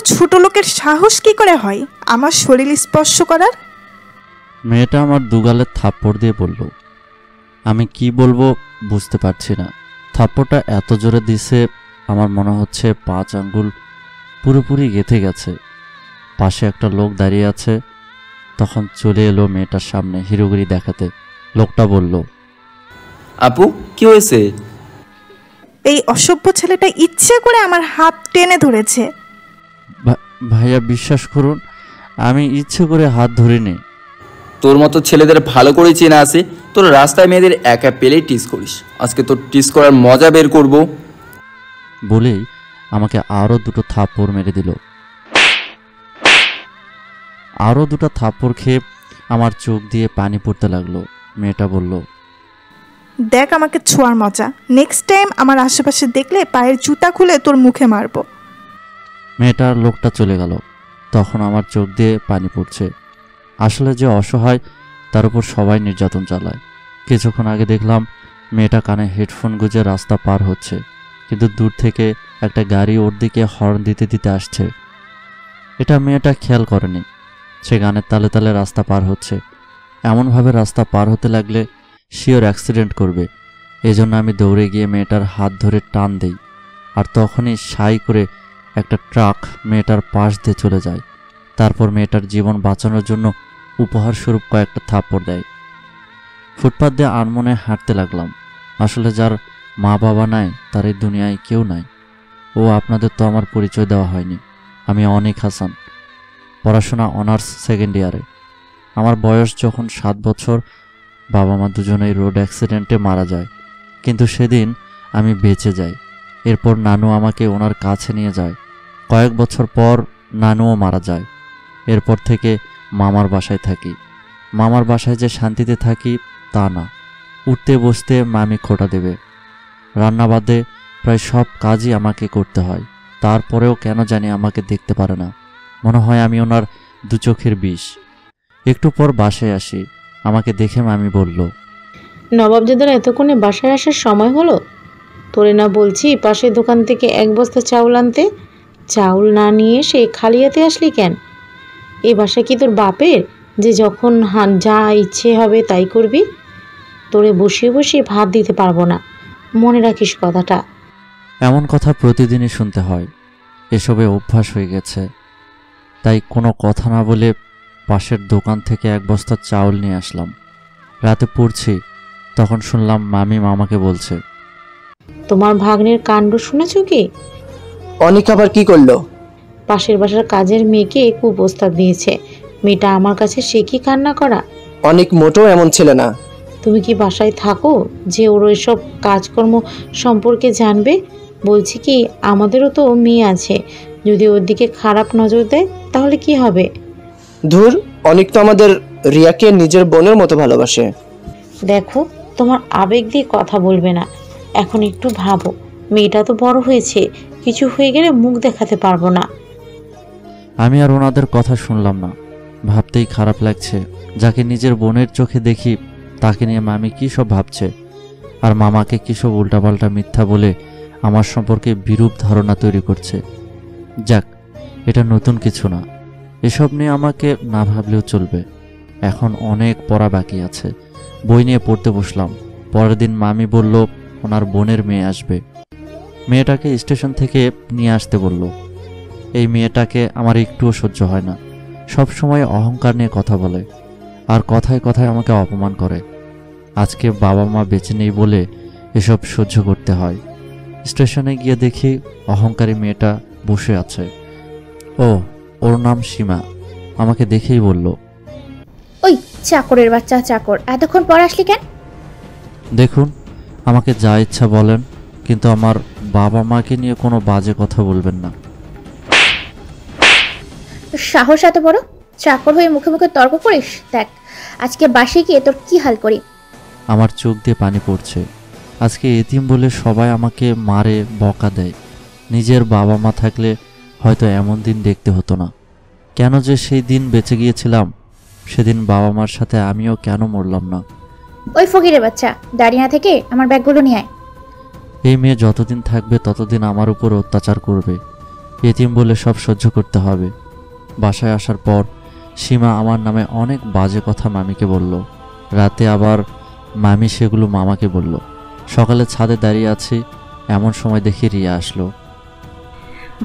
ছোট লোকের সাহস কি করে হয় আমার শরীর স্পর্শ করার? মেয়েটা আমার দুগালে থাপ্পড় দিয়ে বলল। আমি কি বলবো বুঝতে পারছি না। থাপ্পড়টা এত জোরে দিছে আমার মনে হচ্ছে 5 আঙ্গুল পুরোপুরি গেঁথে গেছে। পাশে একটা লোক দাঁড়িয়ে আছে। তখন চলে এলো মেয়েটার সামনে হিরোগিরি দেখাতে। লোকটা বলল, আপু কি হয়েছে? এই অসভ্য ছেলেটা ইচ্ছে করে আমার হাত টেনে ধরেছে। ভাইয়া বিশ্বাস করুন, আমি ইচ্ছে করে হাত ধরিনি। তোর মতো ছেলেদের ভালো করেই চেনা আছে। তোর রাস্তায় মেয়েদের একা পেলেই টিস করিস। আজকে তোর টিস করার মজা বের করব। বলেই আমাকে আরও 2টো থাপ্পড় মেরে দিল। আরও 2টা থাপ্পড় খেয়ে আমার চোখ দিয়ে পানি পড়তে লাগলো। মেয়েটা বলল, দেখ আমাকে ছোঁয়ার মজা, নেক্সট টাইম আমার আশেপাশে দেখলে পায়ের জুতা খুলে তোর মুখে মারবো। মেয়েটার লোকটা চলে গেল। তখন আমার চোখ দিয়ে পানি পড়ছে। আসলে যে অসহায় তার উপর সবাই নির্যাতন চালায়। কিছুক্ষণ আগে দেখলাম মেয়েটা কানে হেডফোন গুঁজে রাস্তা পার হচ্ছে, কিন্তু দূর থেকে একটা গাড়ি ওর দিকে হর্ন দিতে দিতে আসছে। এটা মেয়েটা খেয়াল করেনি। সে গানের তালে তালে রাস্তা পার হচ্ছে। এমনভাবে রাস্তা পার হতে লাগলে শিওর অ্যাক্সিডেন্ট করবে। এজন্য আমি দৌড়ে গিয়ে মেয়েটার হাত ধরে টান দেই। আর তখনই সাই করে একটা ট্রাক মেয়েটার পাশ দিয়ে চলে যায়। তারপর মেয়েটার জীবন বাঁচানোর জন্য উপহারস্বরূপ কয়েকটা থাপ্পড় দেয়। ফুটপাত দিয়ে আনমনে হাঁটতে লাগলাম। আসলে যার মা বাবা নাই তার এই দুনিয়ায় কেউ নাই। ও আপনাদের তো আমার পরিচয় দেওয়া হয়নি। আমি অনিক হাসান, পড়াশোনা অনার্স সেকেন্ড ইয়ারে। আমার বয়স যখন 7 বছর, বাবা মা দুজনেই রোড অ্যাক্সিডেন্টে মারা যায়, কিন্তু সেদিন আমি বেঁচে যাই। এরপর নানু আমাকে ওনার কাছে নিয়ে যায়। কয়েক বছর পর নানুও মারা যায়। এরপর থেকে মামার বাসায় থাকি। মামার বাসায় যে শান্তিতে থাকি তা না। উঠতে বসতে মামি খোঁটা দেবে। রান্না বাদে প্রায় সব কাজই আমাকে করতে হয়। তারপরেও কেন জানি আমাকে দেখতে পারে না। মনে হয় আমি ওনার 2 চোখের বিষ। একটু পর বাসায় আসি। আমাকে দেখে মামি বলল, নবাবজাদার এতক্ষণে বাসায় আসার সময় হলো? তোরে না বলছি পাশের দোকান থেকে 1 বস্তা চাউল আনতে? চাউল না নিয়ে এসে খালি হাতে আসলি কেন? এই বাসা কি তোর বাপের যে যখন যা ইচ্ছে হবে তাই করবি? তোরে বসিয়ে বসিয়ে ভাত দিতে পারবো না, মনে রাখিস কথাটা। এমন কথা প্রতিদিনই শুনতে হয়। এসবে অভ্যাস হয়ে গেছে। তাই কোনো কথা না বলে পাশের দোকান থেকে 1 বস্তা চাউল নিয়ে আসলাম। রাতে পড়ছি, তখন শুনলাম মামি মামাকে বলছে, তোমার ভাগ্নের কাণ্ড শুনেছ কি? অনেক আবার কি করলো? পাশের বাসার কাজের মেয়েকে কুপ্রস্তাব দিয়েছে। মেয়েটা আমার কাছে সে কি কান্না করা। অনেক মোটেও এমন ছেলে না। তুমি কি বাসায় থাকো যে ওর এসব কাজকর্ম সম্পর্কে জানবে? বলছি কি, আমাদেরও তো মেয়ে আছে, যদি ওর দিকে খারাপ নজর দেয় তাহলে কি হবে? ধুর, অনেক তো আমাদের রিয়াকে নিজের বোনের মতো ভালোবাসে। দেখো, তোমার আবেগ দিয়ে কথা বলবে না। এখন একটু ভাবো, মেয়েটা তো বড় হয়েছে, কিছু হয়ে গেলে মুখ দেখাতে পারবো না। আমি আর ওনাদের কথা শুনলাম না। ভাবতেই খারাপ লাগছে। যাকে নিজের বোনের চোখে দেখি তাকে নিয়ে মামি কী সব ভাবছে, আর মামাকে কী সব উল্টাপাল্টা মিথ্যা বলে আমার সম্পর্কে বিরূপ ধারণা তৈরি করছে। যাক, এটা নতুন কিছু না। এসব নিয়ে আমাকে না ভাবলেও চলবে। এখন অনেক পড়া বাকি আছে। বই নিয়ে পড়তে বসলাম। পরের দিন মামি বলল ওনার বোনের মেয়ে আসবে। মেয়েটাকে স্টেশন থেকে নিয়ে আসতে বলল। এই মেয়েটাকে আমার একটুও সহ্য হয় না। সব সময় অহংকার নিয়ে কথা বলে, আর কথায় কথায় আমাকে অপমান করে। আজকে বাবা মা বেঁচে নেই বলে এসব সহ্য করতে হয়। স্টেশনে গিয়ে দেখি অহংকারী মেয়েটা বসে আছে। ও, ওর নাম সীমা। আমাকে দেখেই বলল, ওই চাকরের বাচ্চা চাকর, এতক্ষণ পর আসলি কেন? দেখুন, আমাকে যা ইচ্ছা বলেন, কিন্তু আমার বাবা মাকে নিয়ে কোনো বাজে কথা বলবেন না। সাহস এত বড়? চাকর হয়ে মুখে মুখে তর্ক করিস? দেখ আজকে বাসে গিয়ে তোর কি হাল করি। আমার চোখ দিয়ে পানি পড়ছে। আজকে এতিম বলে সবাই আমাকে মারে, বকা দেয়। নিজের বাবা মা থাকলে হয়তো এমন দিন দেখতে হতো না। কেন যে সেই দিন বেঁচে গিয়েছিলাম, সেদিন বাবা মার সাথে আমিও কেন মরলাম না? ওই ফকিরের বাচ্চা, দাঁড়িয়ে না থেকে আমার ব্যাগগুলো নিয়ে আয়। এই মেয়ে যতদিন থাকবে ততদিন আমার উপর অত্যাচার করবে। এতিম বলে সব সহ্য করতে হবে। বাসায় আসার পর সীমা আমার নামে অনেক বাজে কথা মামিকে বলল। রাতে আবার মামি সেগুলো মামাকে বলল। সকালে ছাদে দাঁড়িয়ে আছি, এমন সময় দেখি রিয়া আসলো।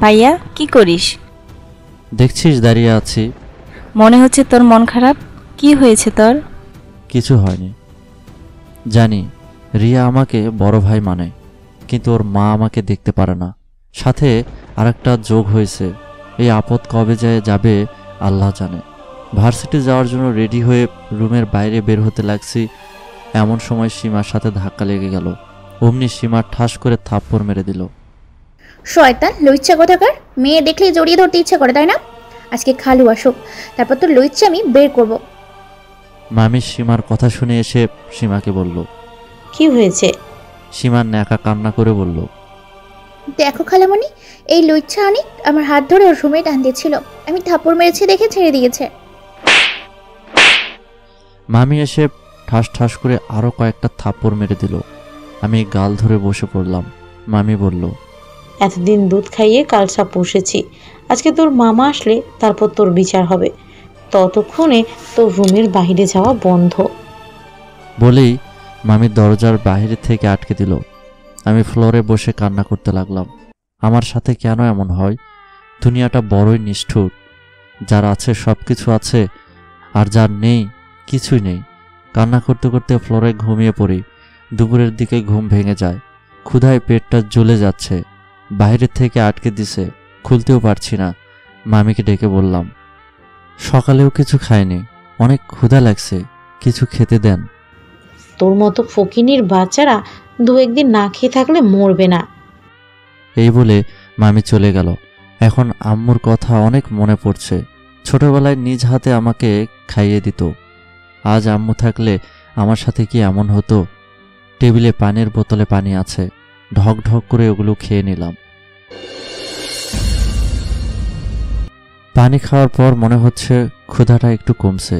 ভাইয়া কি করিস? দেখছিস দাঁড়িয়ে আছি। মনে হচ্ছে তোর মন খারাপ। কি হয়েছে তোর? কিছু হয়নি। জানি রিয়া আমাকে বড় ভাই মানে, কিন্তু ওর মা আমাকে দেখতে পারে না। সাথে আরেকটা যোগ হয়েছে। এই আপদ কবে যাবে আল্লাহ জানে। ভার্সিটি যাওয়ার জন্য রেডি হয়ে রুমের বাইরে বের হতে লাগছি, এমন সময় সীমার সাথে ধাক্কা লেগে গেল। অমনি সীমা ঠাস করে থাপ্পড় মেরে দিল। শয়তান লুইচ্ছা কোথাকার, মেয়ে দেখলেই জড়িয়ে ধরতে ইচ্ছা করে তাই না? আজকে খালু আসুক, তারপর তো লুইচ্ছা আমি বের করব। মামি সীমার কথা শুনে এসে সীমাকে বলল। কি হয়েছে? সীমা ন্যাকা কান্না করে বলল, দেখো খালামণি, এই লুইচ্ছা অনেক আমার হাত ধরে ওর রুমে টান দিয়েছিল, আমি থাপ্পড় মেরেছি দেখে ছেড়ে দিয়েছে। মামি এসে ঠাস ঠাস করে আরো কয়েকটা থাপ্পড় মেরে দিল। আমি গাল ধরে বসে পড়লাম। মামি বলল, এতদিন দুধ খাইয়ে কালসা পুষেছি, আজকে তোর মামা আসলে তারপর তোর বিচার হবে, ততক্ষণে তোর রুমের বাইরে যাওয়া বন্ধ। বলেই মামি দরজার বাইরে থেকে আটকে দিল। আমি ফ্লোরে বসে কান্না করতে লাগলাম। আমার সাথে কেন এমন হয়? দুনিয়াটা বড়ই নিষ্ঠুর। যার আছে সব কিছু আছে, আর যার নেই কিছুই নেই। কান্না করতে করতে ফ্লোরে ঘুমিয়ে পড়ি। দুপুরের দিকে ঘুম ভেঙে যায়। ক্ষুধায় পেটটা জ্বলে যাচ্ছে। বাইরে থেকে আটকে দিছে, খুলতেও পারছি না। মামিকে ডেকে বললাম, সকালেও কিছু খাইনি, অনেক ক্ষুধা লাগছে, কিছু খেতে দেন। তোর মতো ফকিনির বাচ্চারা দু একদিন না খেয়ে থাকলে মরবে না। এই বলে মামি চলে গেল। এখন আম্মুর কথা অনেক মনে পড়ছে। ছোটবেলায় নিজ হাতে আমাকে খাইয়ে দিত। আজ আম্মু থাকলে আমার সাথে কি এমন হতো? টেবিলে পানির বোতলে পানি আছে, ঢক ঢক করে ওগুলো খেয়ে নিলাম। পানি খাওয়ার পর মনে হচ্ছে ক্ষুধাটা একটু কমছে,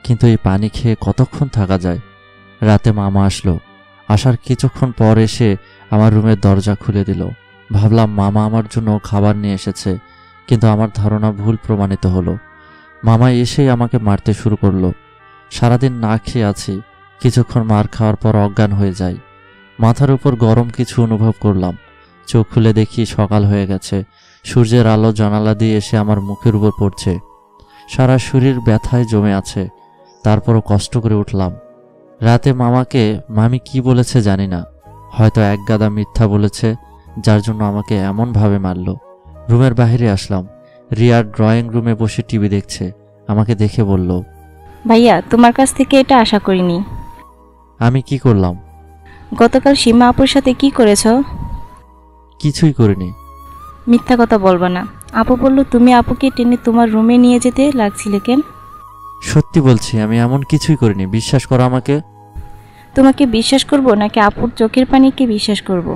কিন্তু এই পানি খেয়ে কতক্ষণ থাকা যায়? রাতে মামা আসলো। আসার কিছুক্ষণ পর এসে আমার রুমের দরজা খুলে দিল। ভাবলাম মামা আমার জন্য খাবার নিয়ে এসেছে, কিন্তু আমার ধারণা ভুল প্রমাণিত হলো। মামা এসেই আমাকে মারতে শুরু করলো। সারাদিন না খেয়ে আছি, কিছুক্ষণ মার খাওয়ার পর অজ্ঞান হয়ে যাই। মাথার উপর গরম কিছু অনুভব করলাম। চোখ খুলে দেখি সকাল হয়ে গেছে। সূর্যের আলো জানালা দিয়ে এসে আমার মুখের উপর পড়ছে। সারা শরীর ব্যথায় জমে আছে। তারপরও কষ্ট করে উঠলাম। রাতে মামাকে মামি কি বলেছে জানি না, হয়তো এক গাদা মিথ্যা বলেছে, যার জন্য আমাকে এমনভাবে মারল। রুমের বাইরে আসলাম। রিয়ার ড্রয়িং রুমে বসে টিভি দেখছে। আমাকে দেখে বলল, ভাইয়া তোমার কাছ থেকে এটা আশা করিনি। আমি কি করলাম? গতকাল সীমা আপুর সাথে কি করেছ? কিছুই করিনি। মিথ্যা কথা বলবা না। আপু বলল তুমি আপুকে টেনে তোমার রুমে নিয়ে যেতে লাগছিলে কেন? সত্যি বলছি, আমি এমন কিছুই করিনি, বিশ্বাস করো আমাকে। তোমাকে বিশ্বাস করব নাকি আপুর চোখের পানিকে বিশ্বাস করব?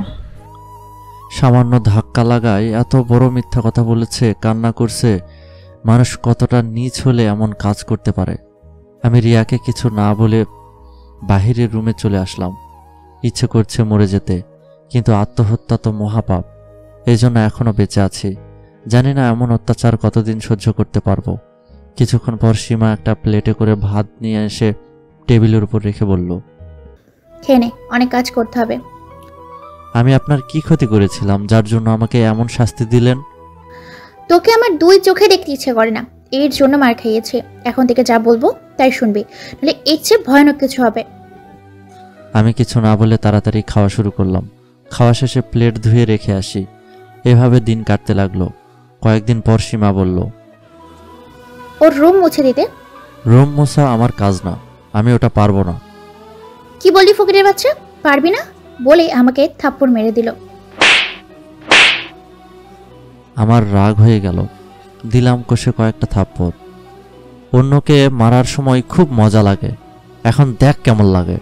সামান্য ধাক্কা লাগায় এত বড় মিথ্যা কথা বলেছে, কান্না করছে। মানুষ কতটা নীচ হলে এমন কাজ করতে পারে? আমি রিয়াকে কিছু না বলে বাহিরের রুমে চলে আসলাম। ইচ্ছে করছে মরে যেতে, কিন্তু আত্মহত্যা তো মহাপাপ। এই জন্য এখনো বেঁচে আছি। জানি না এমন অত্যাচার কতদিন সহ্য করতে পারবো। কিছুক্ষণ পর সীমা একটা প্লেটে করে ভাত নিয়ে এসে টেবিলের উপর রেখে বলল, খেয়ে নে, অনেক কাজ করতে হবে। আমি আপনার কি ক্ষতি করেছিলাম যার জন্য আমাকে এমন শাস্তি দিলেন? তোকে আমার দুই চোখে দেখতে ইচ্ছে করে না, এর জন্য মার খাইয়েছে। এখন থেকে যা বলবো তাই শুনবি, নাহলে এর চেয়ে ভয়ানক কিছু হবে। আমি কিছু না বলে তাড়াতাড়ি খাওয়া শুরু করলাম। খাওয়া শেষে প্লেট ধুয়ে রেখে আসি। এভাবে দিন কাটতে লাগলো। কয়েকদিন পর সীমা বলল, ওর রুম মুছে দিতে। রুম মোছা আমার কাজ না, আমি ওটা পারবো না। কি বললি ফকিরের বাচ্চা, পারবি না? বলে আমাকে থাপ্পড় মেরে দিল। আমার রাগ হয়ে গেল। দিলাম কষে কয়েকটা থাপ্পড়। অন্যকে মারার সময় খুব মজা লাগে, এখন দেখ কেমন লাগে।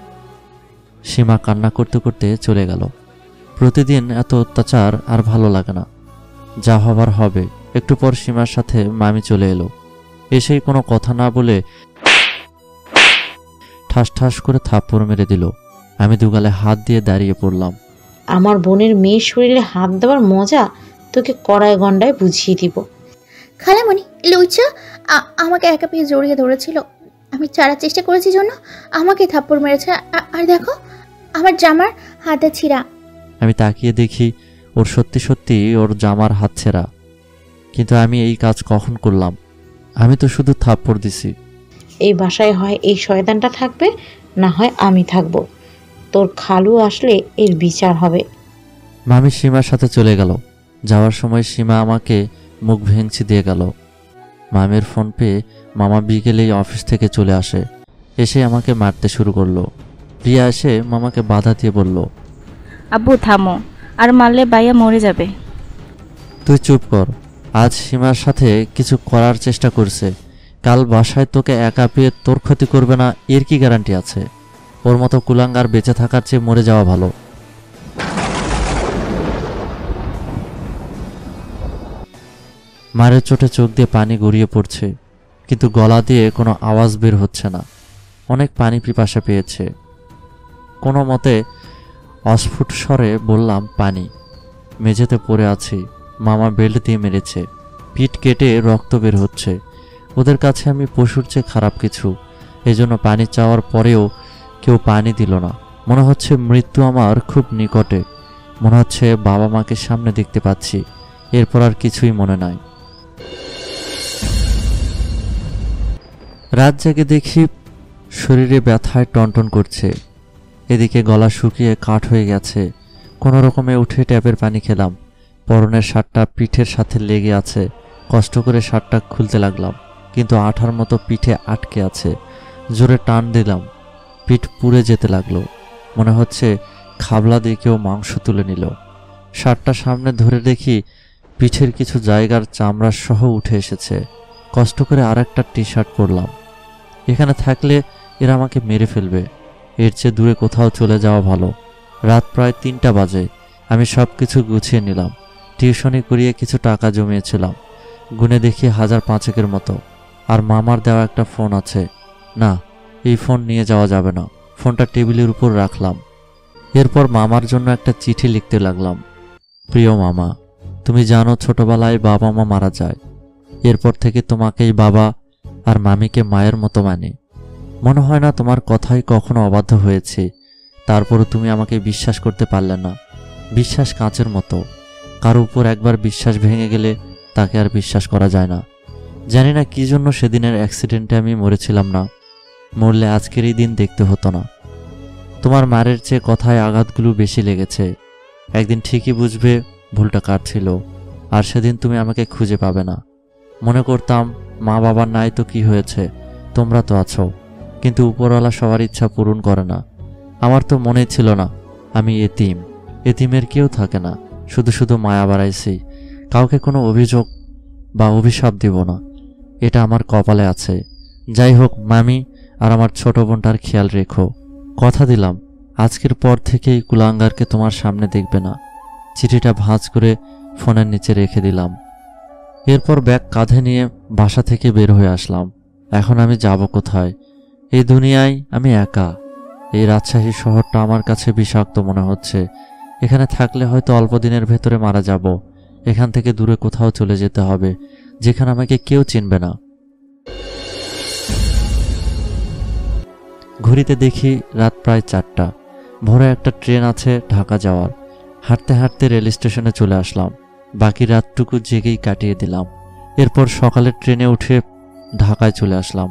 সীমা কান্না করতে করতে চলে গেল। প্রতিদিন এত অত্যাচার আর ভালো লাগে না। যা হবার হবে। একটু পর সীমার সাথে মামি চলে এলো। এসেই কোনো কথা না বলে ঠাস ঠাস করে থাপ্পড় মেরে দিল। আমি দুগালে হাত দিয়ে দাঁড়িয়ে পড়লাম। আমার বোনের মেয়ের শরীরে হাত দেওয়ার মজা তোকে কড়ায় গন্ডায় বুঝিয়ে দিব। খালামণি, লুইচা আমাকে একা পেয়ে জড়িয়ে ধরেছিল। আমি ছাড়ার চেষ্টা করেছি জন্য আমাকে থাপ্পড় মেরেছে। আর দেখো আমার জামার হাতে ছিঁড়া। আমি তাকিয়ে দেখি ওর সত্যি সত্যি ওর জামার হাত ছেঁড়া। কিন্তু আমি এই কাজ কখন করলাম? আমি তো শুধু থাপ্পড় দিছি। এই বাসায় হয় এই শয়তানটা থাকবে, না হয় আমি থাকবো। তোর খালু আসলে এর বিচার হবে। মামি সীমার সাথে চলে গেল। যাওয়ার সময় সীমা আমাকে মুখ ভেঙচি দিয়ে গেল। মামির ফোন পেয়ে মামা বিকেলেই অফিস থেকে চলে আসে। এসে আমাকে মারতে শুরু করলো। প্রিয়া এসে মামাকে বাধা দিয়ে বলল, আব্বু থামো, আর মারলে বাইয়া মরে যাবে। তুই চুপ কর। আজ সীমার সাথে কিছু করার চেষ্টা করছে, কাল বাসায় তোকে একা পেয়ে তোর ক্ষতি করবে না এর কি গ্যারান্টি আছে? ওর মতো কুলাঙ্গার বেঁচে থাকার চেয়ে মরে যাওয়া ভালো। মারের চোটে চোখ দিয়ে পানি গড়িয়ে পড়ছে, কিন্তু গলা দিয়ে কোনো আওয়াজ বের হচ্ছে না। অনেক পানি পিপাসা পেয়েছে। কোনো মতে অস্ফুট স্বরে বললাম, পানি। মেঝেতে পড়ে আছি। মামা বেল্ট দিয়ে মেরেছে, পিঠ কেটে রক্ত বের হচ্ছে। ওদের কাছে আমি পশুর চেয়ে খারাপ কিছু। এজন্য পানি চাওয়ার পরেও কেউ পানি দিল না। মনে হচ্ছে মৃত্যু আমার খুব নিকটে। মনে হচ্ছে বাবা মাকে সামনে দেখতে পাচ্ছি। এরপর আর কিছুই মনে নাই। রাত জেগে দেখি শরীরে ব্যথায় টনটন করছে। এদিকে গলা শুকিয়ে কাঠ হয়ে গেছে। কোনো রকমে উঠে ট্যাপের পানি খেলাম। পরনের শার্টটা পিঠের সাথে লেগে আছে। কষ্ট করে শার্টটা খুলতে লাগলাম, কিন্তু আঠার মতো পিঠে আটকে আছে। জোরে টান দিলাম, পিঠ পুড়ে যেতে লাগলো। মনে হচ্ছে খাবলা দিয়ে কেউ মাংস তুলে নিল। শার্টটা সামনে ধরে দেখি পিঠের কিছু জায়গার চামড়া সহ উঠে এসেছে। কষ্ট করে আর একটা টি শার্ট পরলাম। এখানে থাকলে এরা আমাকে মেরে ফেলবে। এর চেয়ে দূরে কোথাও চলে যাওয়া ভালো। রাত প্রায় 3টা বাজে। আমি সব কিছু গুছিয়ে নিলাম। টিউশনি করিয়ে কিছু টাকা জমিয়েছিলাম। গুনে দেখি 1005 মতো। আর মামার দেওয়া একটা ফোন আছে। না, এই ফোন নিয়ে যাওয়া যাবে না। ফোনটা টেবিলের উপর রাখলাম। এরপর মামার জন্য একটা চিঠি লিখতে লাগলাম। প্রিয় মামা, তুমি জানো ছোটবেলায় বাবা মা মারা যায়। এরপর থেকে তোমাকেই বাবা আর মামিকে মায়ের মতো মানে। মনে হয় না তোমার কথাই কখনো অবাধ্য হয়েছে। তারপরও তুমি আমাকে বিশ্বাস করতে পারলে না। বিশ্বাস কাঁচের মতো, কারো উপর একবার বিশ্বাস ভেঙে গেলে তাকে আর বিশ্বাস করা যায় না। জানি না কি জন্য সেদিনের অ্যাক্সিডেন্টে আমি মরেছিলাম না। মরলে আজকের এই দিন দেখতে হতো না। তোমার মারের চেয়ে কথায় আঘাতগুলো বেশি লেগেছে। একদিন ঠিকই বুঝবে ভুলটা কার ছিল। আর সেদিন তুমি আমাকে খুঁজে পাবে না। মনে করতাম মা বাবার নাই তো কি হয়েছে, তোমরা তো আছো। কিন্তু উপরওয়ালা সবার ইচ্ছা পূরণ করে না। আমার তো মনেই ছিল না আমি এতিম। এতিমের কেউ থাকে না, শুধু শুধু মায়া বাড়াইছি। কাউকে কোনো অভিযোগ বা অভিশাপ দিব না, এটা আমার কপালে আছে। যাই হোক মামি আর আমার ছোট বোনটার খেয়াল রেখো। কথা দিলাম আজকের পর থেকেই কুলাঙ্গারকে তোমার সামনে দেখবে না। চিঠিটা ভাঁজ করে ফোনের নিচে রেখে দিলাম। এরপর ব্যাগ কাঁধে নিয়ে বাসা থেকে বের হয়ে আসলাম। এখন আমি যাব কোথায়? এই দুনিয়ায় আমি একা। এই রাজশাহী শহরটা আমার কাছে বিষাক্ত মনে হচ্ছে। এখানে থাকলে হয়তো অল্প দিনের ভেতরে মারা যাব। এখান থেকে দূরে কোথাও চলে যেতে হবে, যেখানে আমাকে কেউ চিনবে না। ঘড়িতে দেখি রাত প্রায় 4টা। ভোরে একটা ট্রেন আছে ঢাকা যাওয়ার। হাঁটতে হাঁটতে রেল স্টেশনে চলে আসলাম। বাকি রাতটুকু জেগেই কাটিয়ে দিলাম। এরপর সকালের ট্রেনে উঠে ঢাকায় চলে আসলাম।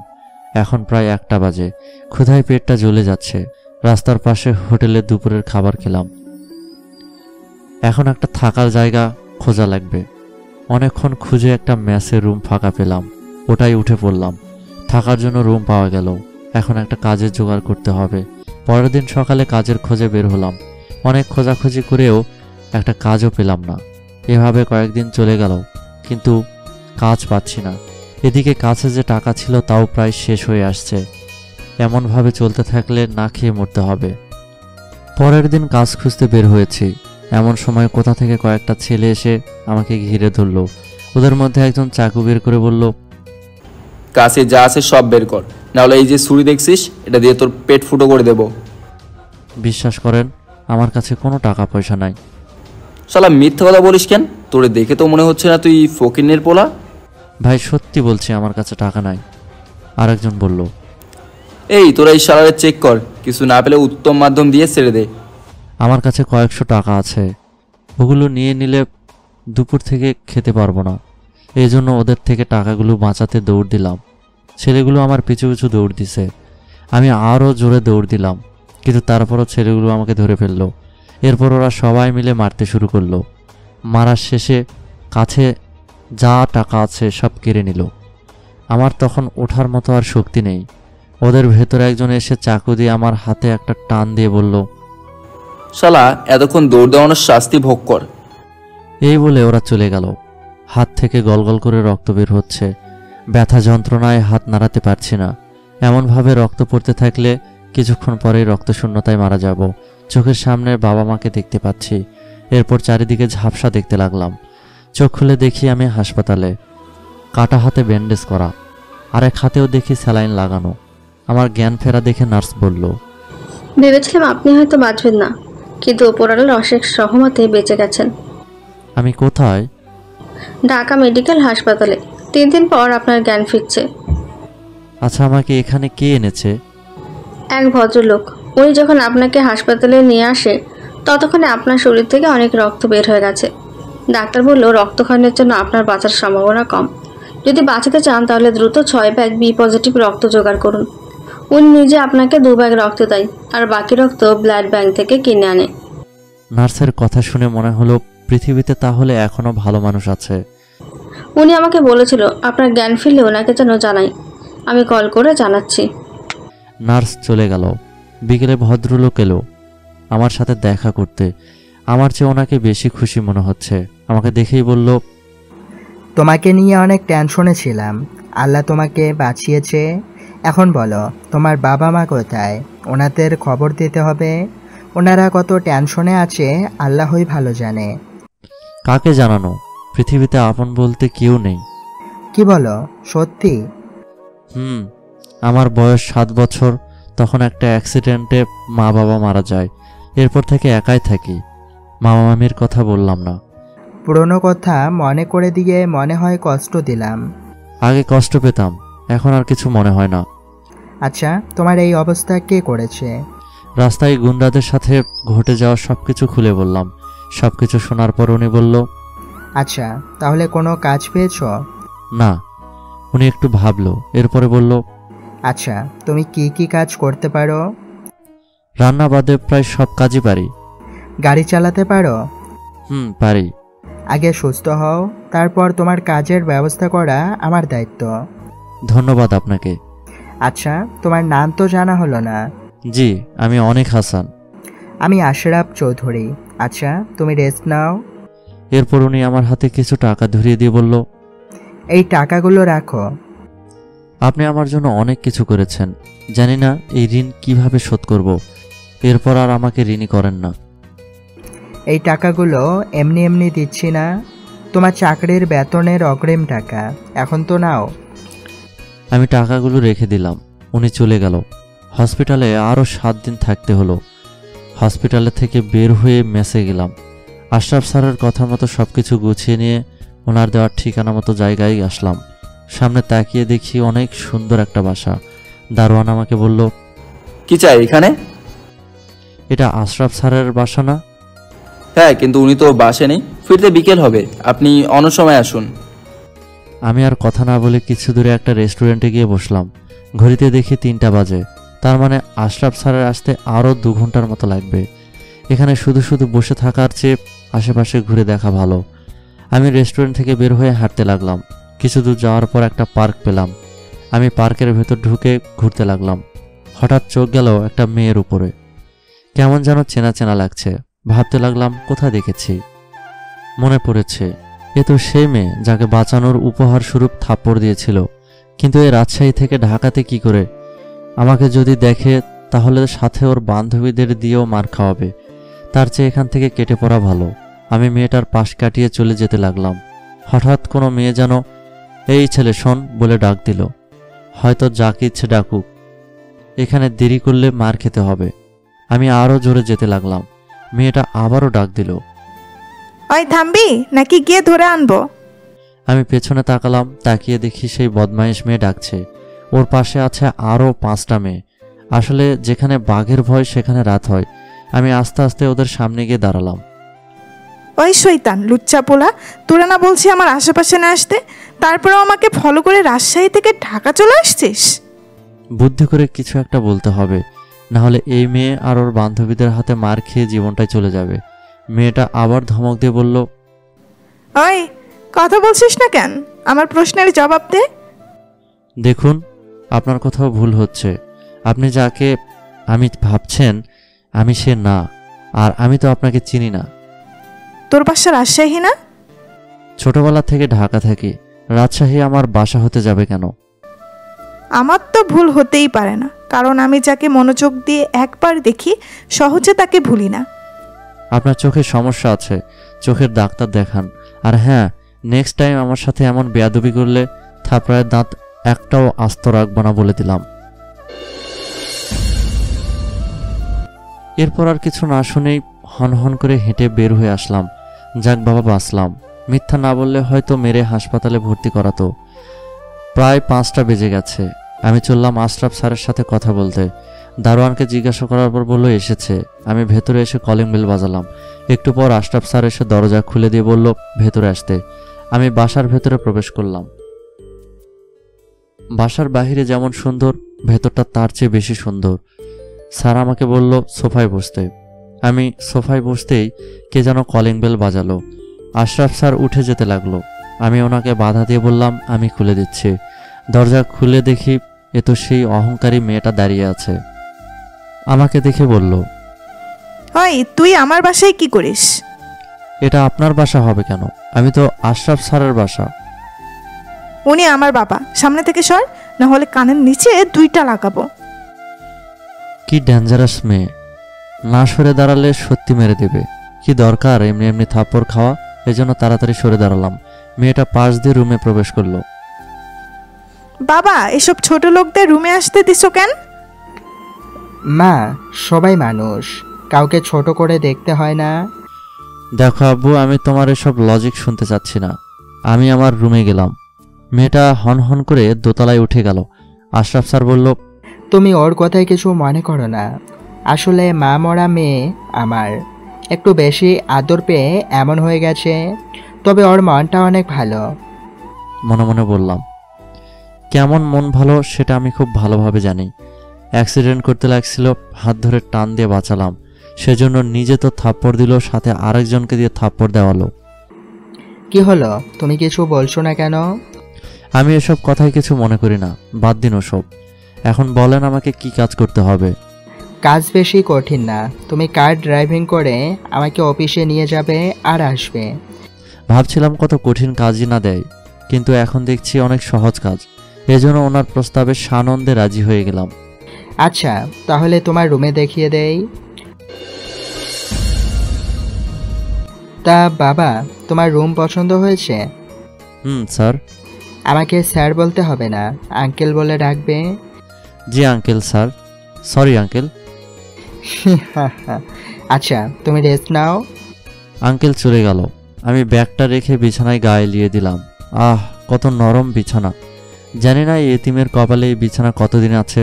এখন প্রায় 1টা বাজে। ক্ষুধায় পেটটা জ্বলে যাচ্ছে। রাস্তার পাশে হোটেলে দুপুরের খাবার খেলাম। এখন একটা থাকার জায়গা খোঁজা লাগবে। অনেকক্ষণ খুঁজে একটা মেসের রুম ফাঁকা পেলাম, ওটাই উঠে পড়লাম। থাকার জন্য রুম পাওয়া গেল। এখন একটা কাজের জোগাড় করতে হবে। পরের দিন সকালে কাজের খোঁজে বের হলাম। অনেক খোঁজাখুঁজি করেও একটা কাজও পেলাম না। এভাবে কয়েকদিন চলে গেল, কিন্তু কাজ পাচ্ছি না। এদিকে কাছে যে টাকা ছিল তাও প্রায় শেষ হয়ে আসছে। এমনভাবে চলতে থাকলে না খেয়ে মরতে হবে। পরের দিন কাজ খুঁজতে বের হয়েছি। এমন সময় কোথা থেকে কয়েকটা ছেলে এসে আমাকে ঘিরে ধরল। ওদের মধ্যে একজন চাকু বের করে বলল, কাছে যা আছে সব বের কর, নাহলে এই যে ছুরি দেখছিস এটা দিয়ে তোর পেট ফুটো করে দেব। বিশ্বাস করেন আমার কাছে কোনো টাকা পয়সা নাই। শালা মিথ্যা কথা বলিস কেন? তোরে দেখে তো মনে হচ্ছে না তুই ফকিন্নের পোলা। ভাই সত্যি বলছি আমার কাছে টাকা নাই, আরেকজন বলল। এই তোরা এই শালারে চেক কর, কিছু না পেলে উত্তম মাধ্যম দিয়ে ছেড়ে দে। আমার কাছে কয়েকশো টাকা আছে, ওগুলো নিয়ে নিলে দুপুর থেকে খেতে পারবো না, এই জন্য ওদের থেকে টাকাগুলো বাঁচাতে দৌড় দিলাম। ছেলেগুলো আমার পিছু পিছু দৌড় দিছে, আমি আরও জোরে দৌড় দিলাম, কিন্তু তারপরও ছেলেগুলো আমাকে ধরে ফেললো। এরপর ওরা সবাই মিলে মারতে শুরু করলো। মারার শেষে কাছে যা টাকা আছে সব কেড়ে নিল। আমার তখন ওঠার মতো আর শক্তি নেই। ওদের ভেতরে একজন এসে চাকু দিয়ে আমার হাতে একটা টান দিয়ে বলল, শালা এতক্ষণ দৌড় দেওয়ানোর শাস্তি ভোগ কর। এই বলে ওরা চলে গেল। হাত থেকে গলগল করে রক্ত বের হচ্ছে, ব্যথা যন্ত্রণায় হাত নাড়াতে পারছি না। এমনভাবে রক্ত পড়তে থাকলে কিছুক্ষণ পরেই রক্তশূন্যতায় মারা যাব। চোখের সামনে বাবা মাকে দেখতে পাচ্ছি। এরপর চারিদিকে ঝাপসা দেখতে লাগলাম। চোখ খুলে দেখি আমি হাসপাতালে, কাটা হাতে ব্যান্ডেজ করা, আরেক হাতেও দেখি স্যালাইন লাগানো। আমার জ্ঞান ফেরা দেখে নার্স বলল, ভেবেছিলাম আপনি হয়তো বাঁচবেন না, কিন্তু ওপরওয়ালার অশেষ রহমতে বেঁচে গেছেন। আমি কোথায়? ঢাকা মেডিকেল হাসপাতালে। 3 দিন পর আপনার জ্ঞান ফিরছে। আচ্ছা, আমাকে এখানে কে এনেছে? এক ভদ্রলোক। উনি যখন আপনাকে হাসপাতালে নিয়ে আসে ততক্ষণে আপনার শরীর থেকে অনেক রক্ত বের হয়ে গেছে। ডাক্তার বলল রক্তক্ষরণের জন্য আপনার বাঁচার সম্ভাবনা কম। যদি বাঁচাতে চান তাহলে দ্রুত 6 ব্যাগ বি পজিটিভ রক্ত জোগাড় করুন। উনি নিজে আপনাকে 2 ব্যাগ রক্ত দেয়, আর বাকি রক্ত ব্লাড ব্যাংক থেকে কিনে আনে। নার্সের কথা শুনে মনে হলো পৃথিবীতে তাহলে এখনো ভালো মানুষ আছে। উনি আমাকে বলেছিল আপনার জ্ঞান ফিরলে ওনাকে যেন জানাই। আমি কল করে জানাচ্ছি। নার্স চলে গেল। বিকেলে ভদ্রলোক এলো আমার সাথে দেখা করতে। আমার চেয়ে ওনাকে বেশি খুশি মনে হচ্ছে। আমাকে দেখেই বলল, তোমাকে নিয়ে অনেক টেনশনে ছিলাম, আল্লাহ তোমাকে বাঁচিয়েছে। এখন বলো তোমার বাবা মা কোথায়? ওনাদের খবর দিতে হবে। ওনারা কত টেনশনে আছে আল্লাহই ভালো জানে। কাকে জানানো? পৃথিবীতে আপন বলতে কেউ নেই। কি বলো, সত্যি? আমার বয়স 7 বছর, তখন একটা অ্যাক্সিডেন্টে মা বাবা মারা যায়। এরপর থেকে একাই থাকি। মামা মামির কথা বললাম না। পুরনো কথা মনে করে দিয়ে মনে হয় কষ্ট দিলাম। আগে কষ্ট পেতাম, এখন আর কিছু মনে হয় না। আচ্ছা, তোমার এই অবস্থা কে করেছে? রাস্তায় গুন্ডাদের সাথে ঘটে যাওয়া সবকিছু খুলে বললাম। সবকিছু শোনার পর উনি বলল, আচ্ছা, তাহলে কোনো কাজ পেয়েছো? না। উনি একটু ভাবলো, এরপরে বলল, আচ্ছা, তুমি কি কি কাজ করতে পারো? রান্না বাদে প্রায় সব কাজই পারি। গাড়ি চালাতে পারো? পারি। আগে সুস্থ হও, তারপর তোমার কাজের ব্যবস্থা করা আমার দায়িত্ব। ধন্যবাদ আপনাকে। আচ্ছা, তোমার নাম তো জানা হলো না। জি, আমি অনেক হাসান। আমি আশরাফ চৌধুরী। আচ্ছা, তুমি রেস্ট নাও। এরপর উনি আমার হাতে কিছু টাকা ধরিয়ে দিয়ে বলল, এই টাকাগুলো রাখো। আপনি আমার জন্য অনেক কিছু করেছেন, জানি না এই ঋণ কিভাবে শোধ করব। এরপর আর আমাকে ঋণী করেন না। এই টাকাগুলো এমনি এমনি দিচ্ছি না, তোমার চাকরির বেতনের অগ্রিম টাকা। এখন তো নাও। আমি টাকাগুলো রেখে দিলাম। উনি চলে গেল। হসপিটালে আরও 7 দিন থাকতে হলো। হসপিটালে থেকে বের হয়ে মেসে গেলাম। আশরাফ স্যারের কথা মতো সব কিছু গুছিয়ে নিয়ে ওনার দেওয়ার ঠিকানা মতো জায়গায় আসলাম। সামনে তাকিয়ে দেখি অনেক সুন্দর একটা বাসা। দারোয়ান আমাকে বলল, কি চাই এখানে? এটা আশরাফ স্যারের বাসা না? হ্যাঁ, কিন্তু উনি তো বাসে নেই, ফিরতে বিকেল হবে, আপনি অন্য সময় আসুন। আমি আর কথা না বলে কিছু দূরে একটা রেস্টুরেন্টে গিয়ে বসলাম। ঘড়িতে দেখি 3টা বাজে। তার মানে আশরাফ স্যারের আসতে আরও 2 ঘন্টার মতো লাগবে। এখানে শুধু শুধু বসে থাকার চেয়ে আশেপাশে ঘুরে দেখা ভালো। আমি রেস্টুরেন্ট থেকে বের হয়ে হাঁটতে লাগলাম। কিছু দূর যাওয়ার পর একটা পার্ক পেলাম। আমি পার্কের ভেতর ঢুকে ঘুরতে লাগলাম। হঠাৎ চোখ গেল একটা মেয়ের উপরে। কেমন যেন চেনা চেনা লাগছে। ভাবতে লাগলাম কোথায় দেখেছি। মনে পড়েছে, এ তো সেই মেয়ে যাকে বাঁচানোর উপহার স্বরূপ থাপ্পড় দিয়েছিল। কিন্তু এই রাজশাহী থেকে ঢাকাতে কি করে? আমাকে যদি দেখে তাহলে সাথে ওর বান্ধবীদের দিয়েও মার খাওয়াবে। তার চেয়ে এখান থেকে কেটে পড়া ভালো। আমি মেয়েটার পাশ কাটিয়ে চলে যেতে লাগলাম। হঠাৎ কোনো মেয়ে যেন এই ছেলে শোন বলে ডাক দিল। হয়তো যাকে ইচ্ছে ডাকুক, এখানে দেরি করলে মার খেতে হবে। আমি আরও জোরে যেতে লাগলাম। মেয়েটা আবারও ডাক দিল, ওই থামবি নাকি গিয়ে ধরে আনবো? আমি পেছনে তাকালাম, তাকিয়ে দেখি সেই বদমাইশ মেয়ে ডাকছে। ওর পাশে আছে আরও 5টা মেয়ে। আসলে যেখানে বাঘের ভয় সেখানে রাত হয়। আমি আস্তে আস্তে ওদের সামনে গিয়ে দাঁড়ালাম। ওই শয়তান লুচ্চা পোলা, তোরা না বলছি আমার আশেপাশে না আসতে, তারপরেও আমাকে ফলো করে রাজশাহী থেকে ঢাকা চলে আসছিস? বুদ্ধি করে কিছু একটা বলতে হবে, না হলে এই মেয়ে আর ওর বান্ধবীদের হাতে মার খেয়ে জীবনটাই চলে যাবে। মেয়েটা আবার ধমক দিয়ে বলল, ওই কথা বলছিস না কেন? আমার প্রশ্নের জবাব দে। দেখুন, আপনার কোথাও ভুল হচ্ছে। আপনি যাকে আমি ভাবছেন আমি সে না, আর আমি তো আপনাকে চিনি না। তোর বাসা রাজশাহী না? ছোটবেলা থেকে ঢাকা থাকি, রাজশাহী আমার বাসা হতে যাবে কেন? আমার তো ভুল হতেই পারে না, কারণ আমি যাকে মনোযোগ দিয়ে একবার দেখি সহজে তাকে ভুলি না। আপনার চোখের সমস্যা আছে, চোখের ডাক্তার দেখান। আর হ্যাঁ, নেক্সট টাইম আমার সাথে এমন বেয়াদবি করলে থাপড়ায় দাঁত একটাও আস্ত রাখবো না বলে দিলাম। এরপর আর কিছু না শুনেই হনহন করে হেঁটে বের হয়ে আসলাম। যাক বাবা, বাঁচলাম। মিথ্যা না বললে হয়তো মেরে হাসপাতালে ভর্তি করাতো। প্রায় 5টা বেজে গেছে। আমি চললাম আশরাফ স্যারের সাথে কথা বলতে। দারোয়ানকে জিজ্ঞাসা করার পর বলল এসেছে। আমি ভেতরে এসে কলিং বেল বাজালাম। একটু পর আশরাফ স্যার এসে দরজা খুলে দিয়ে বলল ভেতরে আসতে। আমি বাসার ভেতরে প্রবেশ করলাম। বাসার বাহিরে যেমন সুন্দর, ভেতরটা তার চেয়ে বেশি সুন্দর। স্যার আমাকে বলল সোফায় বসতে। আমি সোফায় বসতেই কে যেন কলিং বেল বাজালো। আশরাফ স্যার উঠে যেতে লাগলো। আমি ওনাকে বাধা দিয়ে বললাম আমি খুলে দিচ্ছি। দরজা খুলে দেখি এ তো সেই অহংকারী মেয়েটা দাঁড়িয়ে আছে। আমাকে দেখে বলল, ওই তুই আমার বাসায় কি করিস? এটা আপনার বাসা হবে কেন? আমি তো আশরাফ স্যারের বাসা। উনি আমার বাবা, সামনে থেকে সর, না হলে কানের নিচে 2টা লাগাবো। কি ডেঞ্জারাস মেয়ে! না সরে দাঁড়ালে সত্যি মেরে দেবে। কি দরকার এমনি এমনি থাপ্পড় খাওয়া? এজন্য তাড়াতাড়ি সরে দাঁড়ালাম। মেয়েটা পাশ দিয়ে রুমে প্রবেশ করলো। বাবা, এসব ছোট লোকদের রুমে আসতে দিছো কেন? মা, সবাই মানুষ, কাউকে ছোট করে দেখতে হয় না। দেখো আব্বু, আমি তোমার এসব লজিক শুনতে চাচ্ছি না। আমি আমার রুমে গেলাম। মেয়েটা হনহন করে দোতলায় উঠে গেল। আশরাফ স্যার বলল, তুমি ওর কথায় কিছু মনে করো না। আসলে মা মরা মেয়ে আমার একটু বেশি আদর পেয়ে এমন হয়ে গেছে। তবে ওর মনটা অনেক ভালো। মনে মনে বললাম, কেমন মন ভালো সেটা আমি খুব ভালোভাবে জানি। অ্যাক্সিডেন্ট করতে লাগছিল, হাত ধরে টান দিয়ে বাঁচালাম। সেজন্য নিজে তো থাপ্পড় দিল, সাথে আরেকজনকে দিয়ে থাপ্পড় দেওয়ালো। কি হলো, তুমি কিছু বলছো না কেন? আমি এসব কথাই কিছু মনে করি না, বাদ দিন ওসব। এখন বলেন আমাকে কি কাজ করতে হবে? কাজ বেশি কঠিন না। তুমি কার ড্রাইভিং করে আমাকে অফিসে নিয়ে যাবে আর আসবে। ভাবছিলাম কত কঠিন কাজই না দেয়, কিন্তু এখন দেখছি অনেক সহজ কাজ। এজন্য ওনার প্রস্তাবে সানন্দে রাজি হয়ে গেলাম। আচ্ছা, তাহলে তোমার রুমে দেখিয়ে দেই। তা বাবা, তোমার রুম পছন্দ হয়েছে? স্যার। আমাকে স্যার বলতে হবে না, আঙ্কেল বলে ডাকবে। জি আঙ্কেল স্যার। Sorry uncle. আচ্ছা, তুমি রেস্ট নাও। আঙ্কেল চলে গেল। আমি ব্যাগটা রেখে বিছানায় গা এলিয়ে দিলাম। আহ, কত নরম বিছানা! জানি না এই এতিমের কপালে এই বিছানা কতদিন আছে।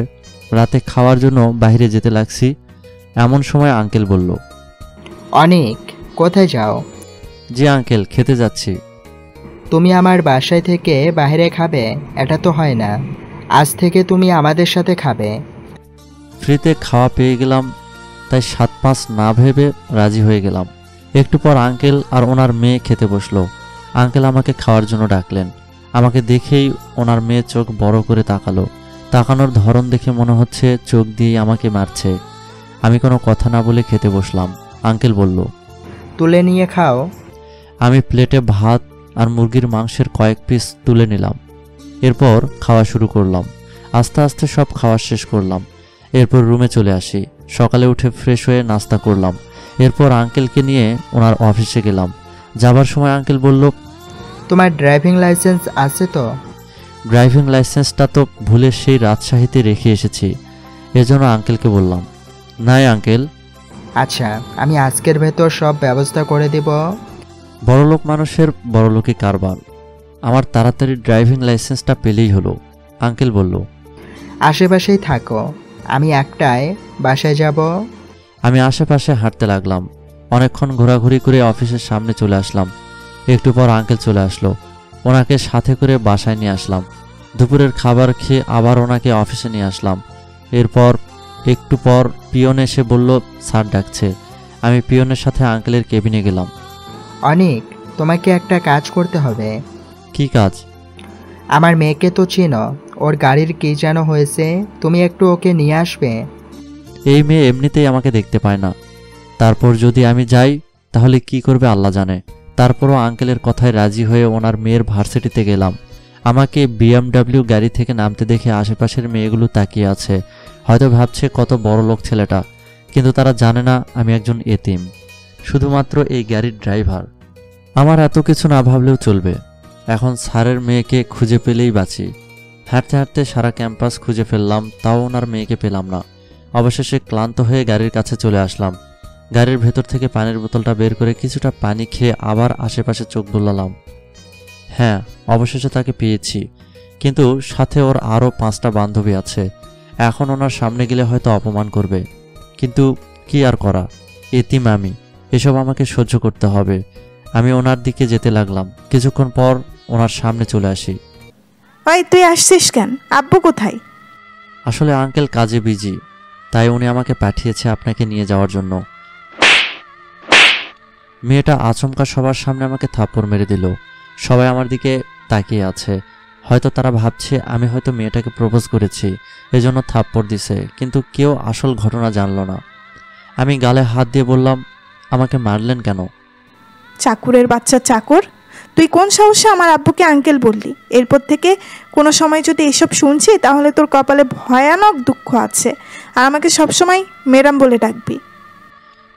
রাতে খাওয়ার জন্য বাইরে যেতে লাগছি, এমন সময় আঙ্কেল বলল, অনেক, কোথায় যাও? জি আঙ্কেল, খেতে যাচ্ছি। তুমি আমার বাসায় থেকে বাইরে খাবে? এটা তো হয় না। আজ থেকে তুমি আমাদের সাথে খাবে। ফ্রিতে খাওয়া পেয়ে গেলাম, তাই 7-5 না ভেবে রাজি হয়ে গেলাম। একটু পর আঙ্কেল আর ওনার মেয়ে খেতে বসলো। আঙ্কেল আমাকে খাওয়ার জন্য ডাকলেন। আমাকে দেখেই ওনার মেয়ে চোখ বড় করে তাকালো। তাকানোর ধরন দেখে মনে হচ্ছে চোখ দিয়ে আমাকে মারছে। আমি কোনো কথা না বলে খেতে বসলাম। আঙ্কেল বলল, তুলে নিয়ে খাও। আমি প্লেটে ভাত আর মুরগির মাংসের কয়েক পিস তুলে নিলাম। এরপর খাওয়া শুরু করলাম। আস্তে আস্তে সব খাওয়া শেষ করলাম। এরপর রুমে চলে আসি। সকালে উঠে ফ্রেশ হয়ে নাস্তা করলাম। এরপর আঙ্কেলকে নিয়ে ওনার অফিসে গেলাম। যাবার সময় আঙ্কেল বলল, তোমার ড্রাইভিং লাইসেন্স আছে তো? ড্রাইভিং লাইসেন্সটা তো ভুলে সেই রাজশাহীতে রেখে এসেছি, এজন্য আঙ্কেলকে বললাম। নাই আঙ্কেল। আচ্ছা, আমি আজকের ভেতর সব ব্যবস্থা করে দেব। বড়লোক মানুষের বড়লোকই কারবার। আমার তাড়াতাড়ি ড্রাইভিং লাইসেন্সটা পেলেই হলো। আঙ্কেল বলল, আশেপাশেই থাকো, আমি একটায় বাসায় যাব। আমি আশেপাশে হাঁটতে লাগলাম। অনেকক্ষণ ঘোরাঘুরি করে অফিসের সামনে চলে আসলাম। একটু পর আঙ্কেল চলে আসলো। ওনাকে সাথে করে বাসায় নিয়ে আসলাম। দুপুরের খাবার খেয়ে আবার ওনাকে অফিসে নিয়ে আসলাম। এরপর একটু পর পিয়ন এসে বলল স্যার ডাকছে। আমি পিয়নের সাথে আঙ্কেলের কেবিনে গেলাম। অনেক, তোমাকে একটা কাজ করতে হবে। কি কাজ? আমার মেয়েকে তো চেনো, ওর গাড়ির কী যেন হয়েছে, তুমি একটু ওকে নিয়ে আসবে। এই মেয়ে এমনিতেই আমাকে দেখতে পায় না, তারপর যদি আমি যাই তাহলে কি করবে আল্লাহ জানে। তারপরও আঙ্কেলের কথায় রাজি হয়ে ওনার মেয়ের ভার্সিটিতে গেলাম। আমাকে বিএমডাব্লিউ গাড়ি থেকে নামতে দেখে আশেপাশের মেয়েগুলো তাকিয়ে আছে। হয়তো ভাবছে কত বড় লোক ছেলেটা, কিন্তু তারা জানে না আমি একজন এতিম, শুধুমাত্র এই গাড়ির ড্রাইভার। আমার এত কিছু না ভাবলেও চলবে। এখন স্যারের মেয়েকে খুঁজে পেলেই বাঁচি। হাঁটতে হাঁটতে সারা ক্যাম্পাস খুঁজে ফেললাম, তাও ওনার মেয়েকে পেলাম না। অবশেষে ক্লান্ত হয়ে গাড়ির কাছে চলে আসলাম। গাড়ির ভেতর থেকে পানির বোতলটা বের করে কিছুটা পানি খেয়ে আবার আশেপাশে চোখ বুলালাম। হ্যাঁ, অবশেষে তাকে পেয়েছি, কিন্তু সাথে ওর আরও 5টা বান্ধবী আছে। এখন ওনার সামনে গেলে হয়তো অপমান করবে, কিন্তু কি আর করা, এতিম আমি, এসব আমাকে সহ্য করতে হবে। আমি ওনার দিকে যেতে লাগলাম। কিছুক্ষণ পর ওনার সামনে চলে আসি। ওই তুই আসছিস কেন? আব্বু কোথায়? আসলে আঙ্কেল কাজে বিজি, তাই উনি আমাকে পাঠিয়েছে আপনাকে নিয়ে যাওয়ার জন্য। মেয়েটা আচমকা সবার সামনে আমাকে থাপ্পড় মেরে দিল। সবাই আমার দিকে তাকিয়ে আছে। হয়তো তারা ভাবছে আমি হয়তো মেয়েটাকে প্রপোজ করেছি, এজন্য থাপ্পড় দিছে, কিন্তু কেউ আসল ঘটনা জানলো না। আমি গালে হাত দিয়ে বললাম, আমাকে মারলেন কেন? চাকরের বাচ্চা চাকর, তুই কোন সাহসে আমার আব্বুকে আঙ্কেল বললি? এরপর থেকে কোনো সময় যদি এসব শুনছি তাহলে তোর কপালে ভয়ানক দুঃখ আছে, আর আমাকে সবসময় ম্যাডাম বলে ডাকবি।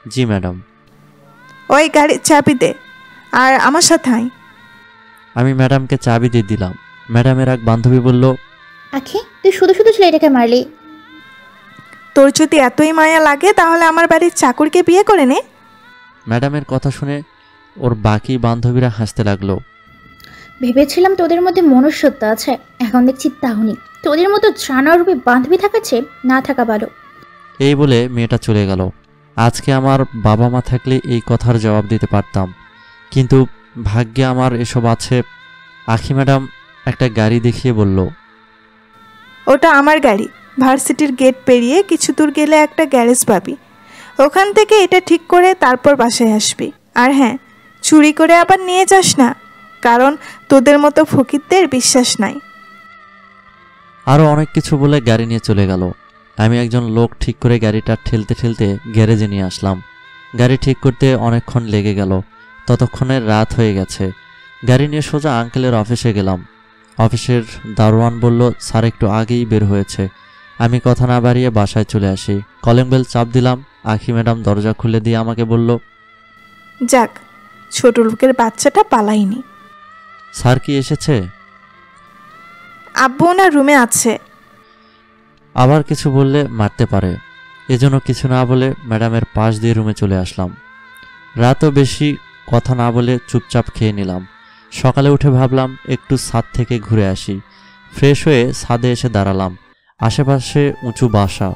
জি ম্যাডাম। ওই গাড়ির চাবি দে আর আমার সাথে আয়। আমি ম্যাডামকে চাবি দিয়ে দিলাম। ম্যাডামের এক বান্ধবী বলল, আখি, তুই শুধু শুধু ছেলেটাকে মারলি। তোর যদি এতই মায়া লাগে তাহলে আমার বাড়ির চাকরকে বিয়ে করে নে। ম্যাডামের কথা শুনে ওর বাকি বান্ধবীরা হাসতে লাগলো। ভেবেছিলাম তোদের মধ্যে মনুষ্যত্ব আছে, এখন দেখছি তাও নেই। তোদের মতো জানোয়াররূপী বান্ধবী থাকাচ্ছে না থাকা ভালো। এই বলে মেয়েটা চলে গেল। আজকে আমার বাবা মা থাকলে এই কথার জবাব দিতে পারতাম, কিন্তু ভাগ্যে আমার এসব আছে। আখি ম্যাডাম একটা গাড়ি দেখিয়ে বলল, ওটা আমার গাড়ি। ভার্সিটির গেট পেরিয়ে কিছু দূর গেলে একটা গ্যারেজ পাবি, ওখান থেকে এটা ঠিক করে তারপর বাসায় আসবি। আর হ্যাঁ, চুরি করে আবার নিয়ে যাস না, কারণ তোদের মতো ফকিরদের বিশ্বাস নাই। আরও অনেক কিছু বলে গাড়ি নিয়ে চলে গেল। আমি একজন লোক ঠিক করে গাড়িটা ঠেলতে ঠেলতে গ্যারেজে নিয়ে আসলাম। গাড়ি ঠিক করতে অনেকক্ষণ লেগে গেল, ততক্ষণে রাত হয়ে গেছে। গাড়ি নিয়ে সোজা আঙ্কেলের অফিসে গেলাম। অফিসের দারোয়ান বলল স্যার একটু আগেই বের হয়েছে। আমি কথা না বাড়িয়ে বাসায় চলে আসি। কলিং বেল চাপ দিলাম। আখি ম্যাডাম দরজা খুলে দিয়ে আমাকে বলল, যাক, ছোট লোকের বাচ্চাটা পালাইনি। স্যার কি এসেছে? আব্বু ওনার রুমে আছে। আবার কিছু বললে মারতে পারে, এজন্য কিছু না বলে ম্যাডামের পাশ দিয়ে রুমে চলে আসলাম। রাতও বেশি কথা না বলে চুপচাপ খেয়ে নিলাম। সকালে উঠে ভাবলাম একটু ছাদ থেকে ঘুরে আসি। ফ্রেশ হয়ে ছাদে এসে দাঁড়ালাম। আশেপাশে উঁচু বাসা,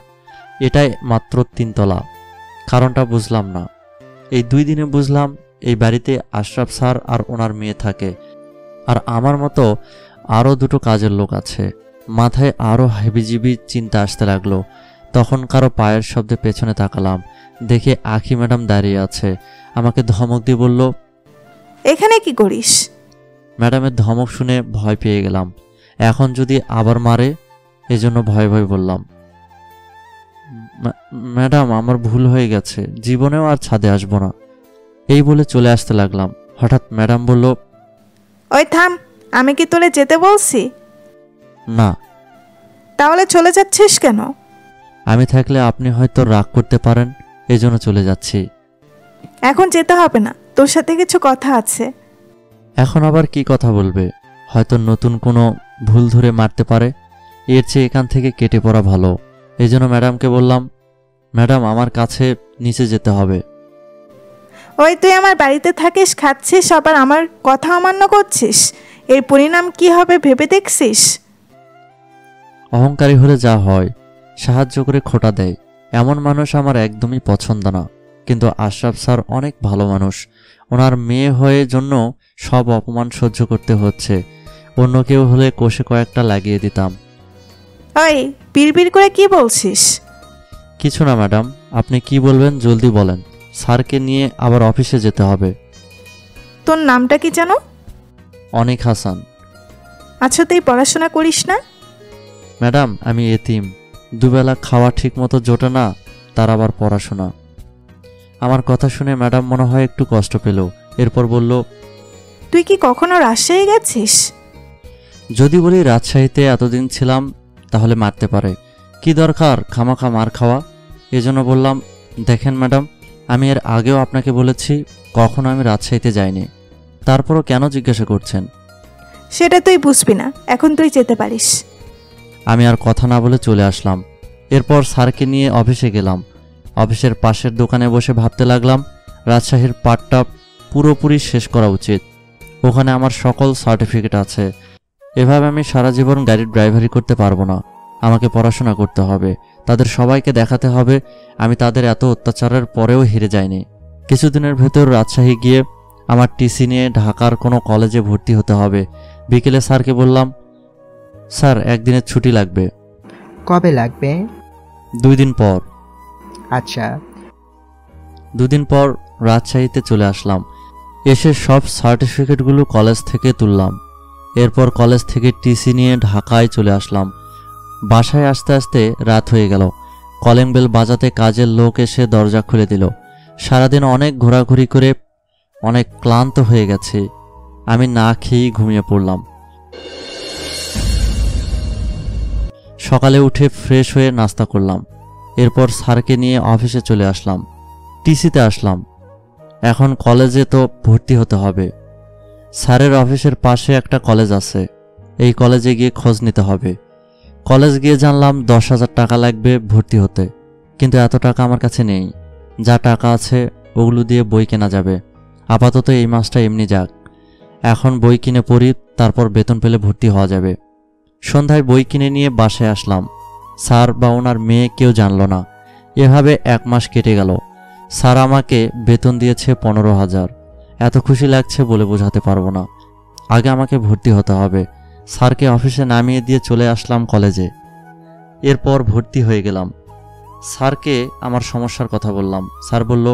এটাই মাত্র 3 তলা। কারণটা বুঝলাম না। এই 2 দিনে বুঝলাম এই বাড়িতে আশরাফ স্যার আর ওনার মেয়ে থাকে, আর আমার মতো আরও 2টো কাজের লোক আছে। মাথায় আরও হেবিজিবি চিন্তা আসতে লাগলো। তখন কারো পায়ের শব্দে পেছনে তাকালাম, দেখে আখি ম্যাডাম দাঁড়িয়ে আছে। আমাকে ধমক দিয়ে বলল, এখানে কি করিস? ম্যাডামের ধমক শুনে ভয় পেয়ে গেলাম। এখন যদি আবার মারে, এজন্য ভয় ভয় বললাম, ম্যাডাম আমার ভুল হয়ে গেছে, জীবনেও আর ছাদে আসবো না। এই বলে চলে আসতে লাগলাম। হঠাৎ ম্যাডাম বলল, ওই থাম, আমি কি তোরে যেতে বলছি? না। তাহলে চলে যাচ্ছিস কেন? আমি থাকলে আপনি হয়তো রাগ করতে পারেন, এজন্য চলে যাচ্ছি। এখন যেতে হবে না, তোর সাথে কিছু কথা আছে। এখন আবার কি কথা বলবে? হয়তো নতুন কোনো ভুল ধরে মারতে পারে, এর চেয়ে এখান থেকে কেটে পড়া ভালো। এই জন্য ম্যাডামকে বললাম, ম্যাডাম আমার কাছে নিচে যেতে হবে। ওই তুই আমার বাড়িতে থাকিস, খাচ্ছিস, আবার আমার কথা অমান্য করছিস। এর পরিণাম কি হবে ভেবে দেখছিস? অহংকারী হলে যা হয়, সাহায্য করে খোটা দেয়, এমন মানুষ আমার একদমই পছন্দ না। কিন্তু আশরাফ স্যার অনেক ভালো মানুষ। ওনার মেয়ে হয়ে জন্য সব অপমান সহ্য করতে হচ্ছে। অন্য কেউ হলে কষে কয়েকটা লাগিয়ে দিতাম। ওই বিড়বিড় করে কি বলছিস? কিছু না ম্যাডাম, আপনি কি বলবেন জলদি বলেন। স্যারকে নিয়ে আবার অফিসে যেতে হবে। তোর নামটা কি জানো? অনিক হাসান। আচ্ছা, তুই পড়াশোনা করিস না? ম্যাডাম আমি এতিম, দুবেলা খাওয়া ঠিক মতো জোটে না, তার আবার পড়াশোনা। আমার কথা শুনে ম্যাডাম মনে হয় একটু কষ্ট পেল। এরপর বলল, তুই কি কখনো রাজশাহী গেছিস? যদি বলি রাজশাহীতে এতদিন ছিলাম তাহলে মারতে পারে, কি দরকার খামাখা মার খাওয়া। এজন্য বললাম, দেখেন ম্যাডাম, আমি এর আগেও আপনাকে বলেছি কখনো আমি রাজশাহীতে যাইনি। তারপরও কেন জিজ্ঞাসা করছেন? সেটা তুই বুঝবি না, এখন তুই যেতে পারিস। আমি আর কথা না বলে চলে আসলাম। এরপর স্যারকে নিয়ে অফিসে গেলাম। অফিসের পাশের দোকানে বসে ভাবতে লাগলাম, রাজশাহীর পাঠটা পুরোপুরি শেষ করা উচিত। ওখানে আমার সকল সার্টিফিকেট আছে। এভাবে আমি সারা জীবন গাড়ির ড্রাইভারি করতে পারবো না। আমাকে পড়াশোনা করতে হবে, তাদের সবাইকে দেখাতে হবে আমি তাদের এত অত্যাচারের পরেও হেরে যাইনি। কিছুদিনের ভেতর রাজশাহী গিয়ে আমার টিসি নিয়ে ঢাকার কোনো কলেজে ভর্তি হতে হবে। বিকেলে স্যারকে বললাম, স্যার একদিনের ছুটি লাগবে। কবে লাগবে? 2 দিন পর। আচ্ছা। 2 দিন পর রাজশাহীতে চলে আসলাম। এসে সব সার্টিফিকেটগুলো কলেজ থেকে তুললাম। এরপর কলেজ থেকে টিসি নিয়ে ঢাকায় চলে আসলাম। বাসায় আসতে আসতে রাত হয়ে গেল। কলিং বেল বাজাতে কাজের লোক এসে দরজা খুলে দিল। সারাদিন অনেক ঘোরাঘুরি করে অনেক ক্লান্ত হয়ে গেছে। আমি না খেয়েই ঘুমিয়ে পড়লাম। সকালে উঠে ফ্রেশ হয়ে নাস্তা করলাম। এরপর স্যারকে নিয়ে অফিসে চলে আসলাম। টিসিতে আসলাম। এখন কলেজে তো ভর্তি হতে হবে। স্যারের অফিসের পাশে একটা কলেজ আছে, এই কলেজে গিয়ে খোঁজ নিতে হবে। কলেজ গিয়ে জানলাম 10,000 টাকা লাগবে ভর্তি হতে, কিন্তু এত টাকা আমার কাছে নেই। যা টাকা আছে ওগুলো দিয়ে বই কেনা যাবে। আপাতত এই মাসটা এমনি যাক, এখন বই কিনে পড়ি, তারপর বেতন পেলে ভর্তি হওয়া যাবে। সন্ধ্যায় বই কিনে নিয়ে বাসায় আসলাম। স্যার বা ওনার মেয়ে কেউ জানল না। এভাবে 1 মাস কেটে গেল। স্যার আমাকে বেতন দিয়েছে 15,000। এত খুশি লাগছে বলে বোঝাতে পারবো না। আগে আমাকে ভর্তি হতে হবে। স্যারকে অফিসে নামিয়ে দিয়ে চলে আসলাম কলেজে। এরপর ভর্তি হয়ে গেলাম। স্যারকে আমার সমস্যার কথা বললাম। স্যার বলল,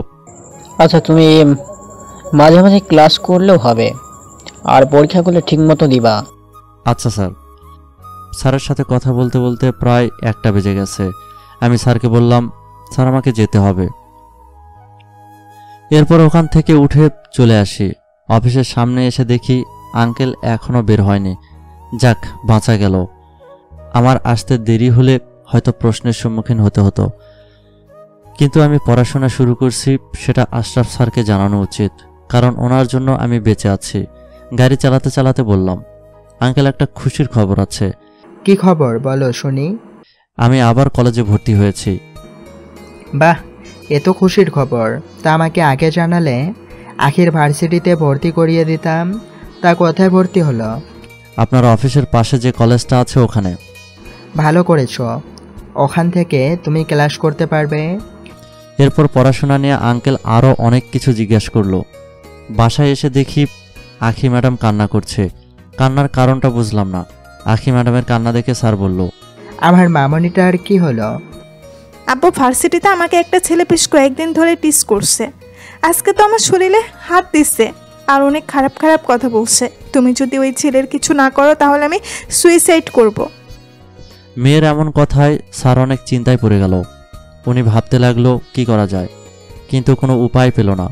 আচ্ছা তুমি মাঝে মাঝে ক্লাস করলেও হবে, আর পরীক্ষাগুলো ঠিকমতো দিবা। আচ্ছা স্যার। স্যারের সাথে কথা বলতে বলতে প্রায় 1টা বেজে গেছে। আমি স্যারকে বললাম, স্যার আমাকে যেতে হবে। এরপর ওখান থেকে উঠে চলে আসি। অফিসের সামনে এসে দেখি আঙ্কেল এখনও বের হয়নি। যাক, বাঁচা গেল। আমার আসতে দেরি হলে হয়তো প্রশ্নের সম্মুখীন হতে হতো, কিন্তু আমি পড়াশোনা শুরু করছি সেটা আশরাফ স্যারকে জানানো উচিত, কারণ ওনার জন্য আমি বেঁচে আছি। গাড়ি চালাতে চালাতে বললাম, আঙ্কেল একটা খুশির খবর আছে। কি খবর বলো শুনি। আমি আবার কলেজে ভর্তি হয়েছি। বাহ, এ তো খুশির খবর। তা আমাকে আগে জানালে আখির ভার্সিটিতে ভর্তি করিয়ে দিতাম। তা কোথায় ভর্তি হলো? আপনার অফিসের পাশে যে কলেজটা আছে ওখানে। ভালো করেছো, ওখান থেকে তুমি ক্লাস করতে পারবে। এরপর পড়াশোনা নিয়ে আঙ্কেল আরও অনেক কিছু জিজ্ঞাসা করলো। বাসায় এসে দেখি আখি ম্যাডাম কান্না করছে। কান্নার কারণটা বুঝলাম না। আখি ম্যাডামের কান্না দেখে স্যার বলল, আমার মামনিটার কি হলো? আব্বু ভার্সিটিতে আমাকে একটা ছেলে বেশ কয়েকদিন ধরে টিস করছে। আজকে তো আমার শরীরে হাত দিচ্ছে আর অনেক খারাপ খারাপ কথা বলছে। তুমি যদি ওই ছেলের কিছু না করো তাহলে আমি সুইসাইড করব। মেয়ের এমন কথায় স্যার অনেক চিন্তায় পড়ে গেল। উনি ভাবতে লাগলো কি করা যায়, কিন্তু কোনো উপায় পেল না।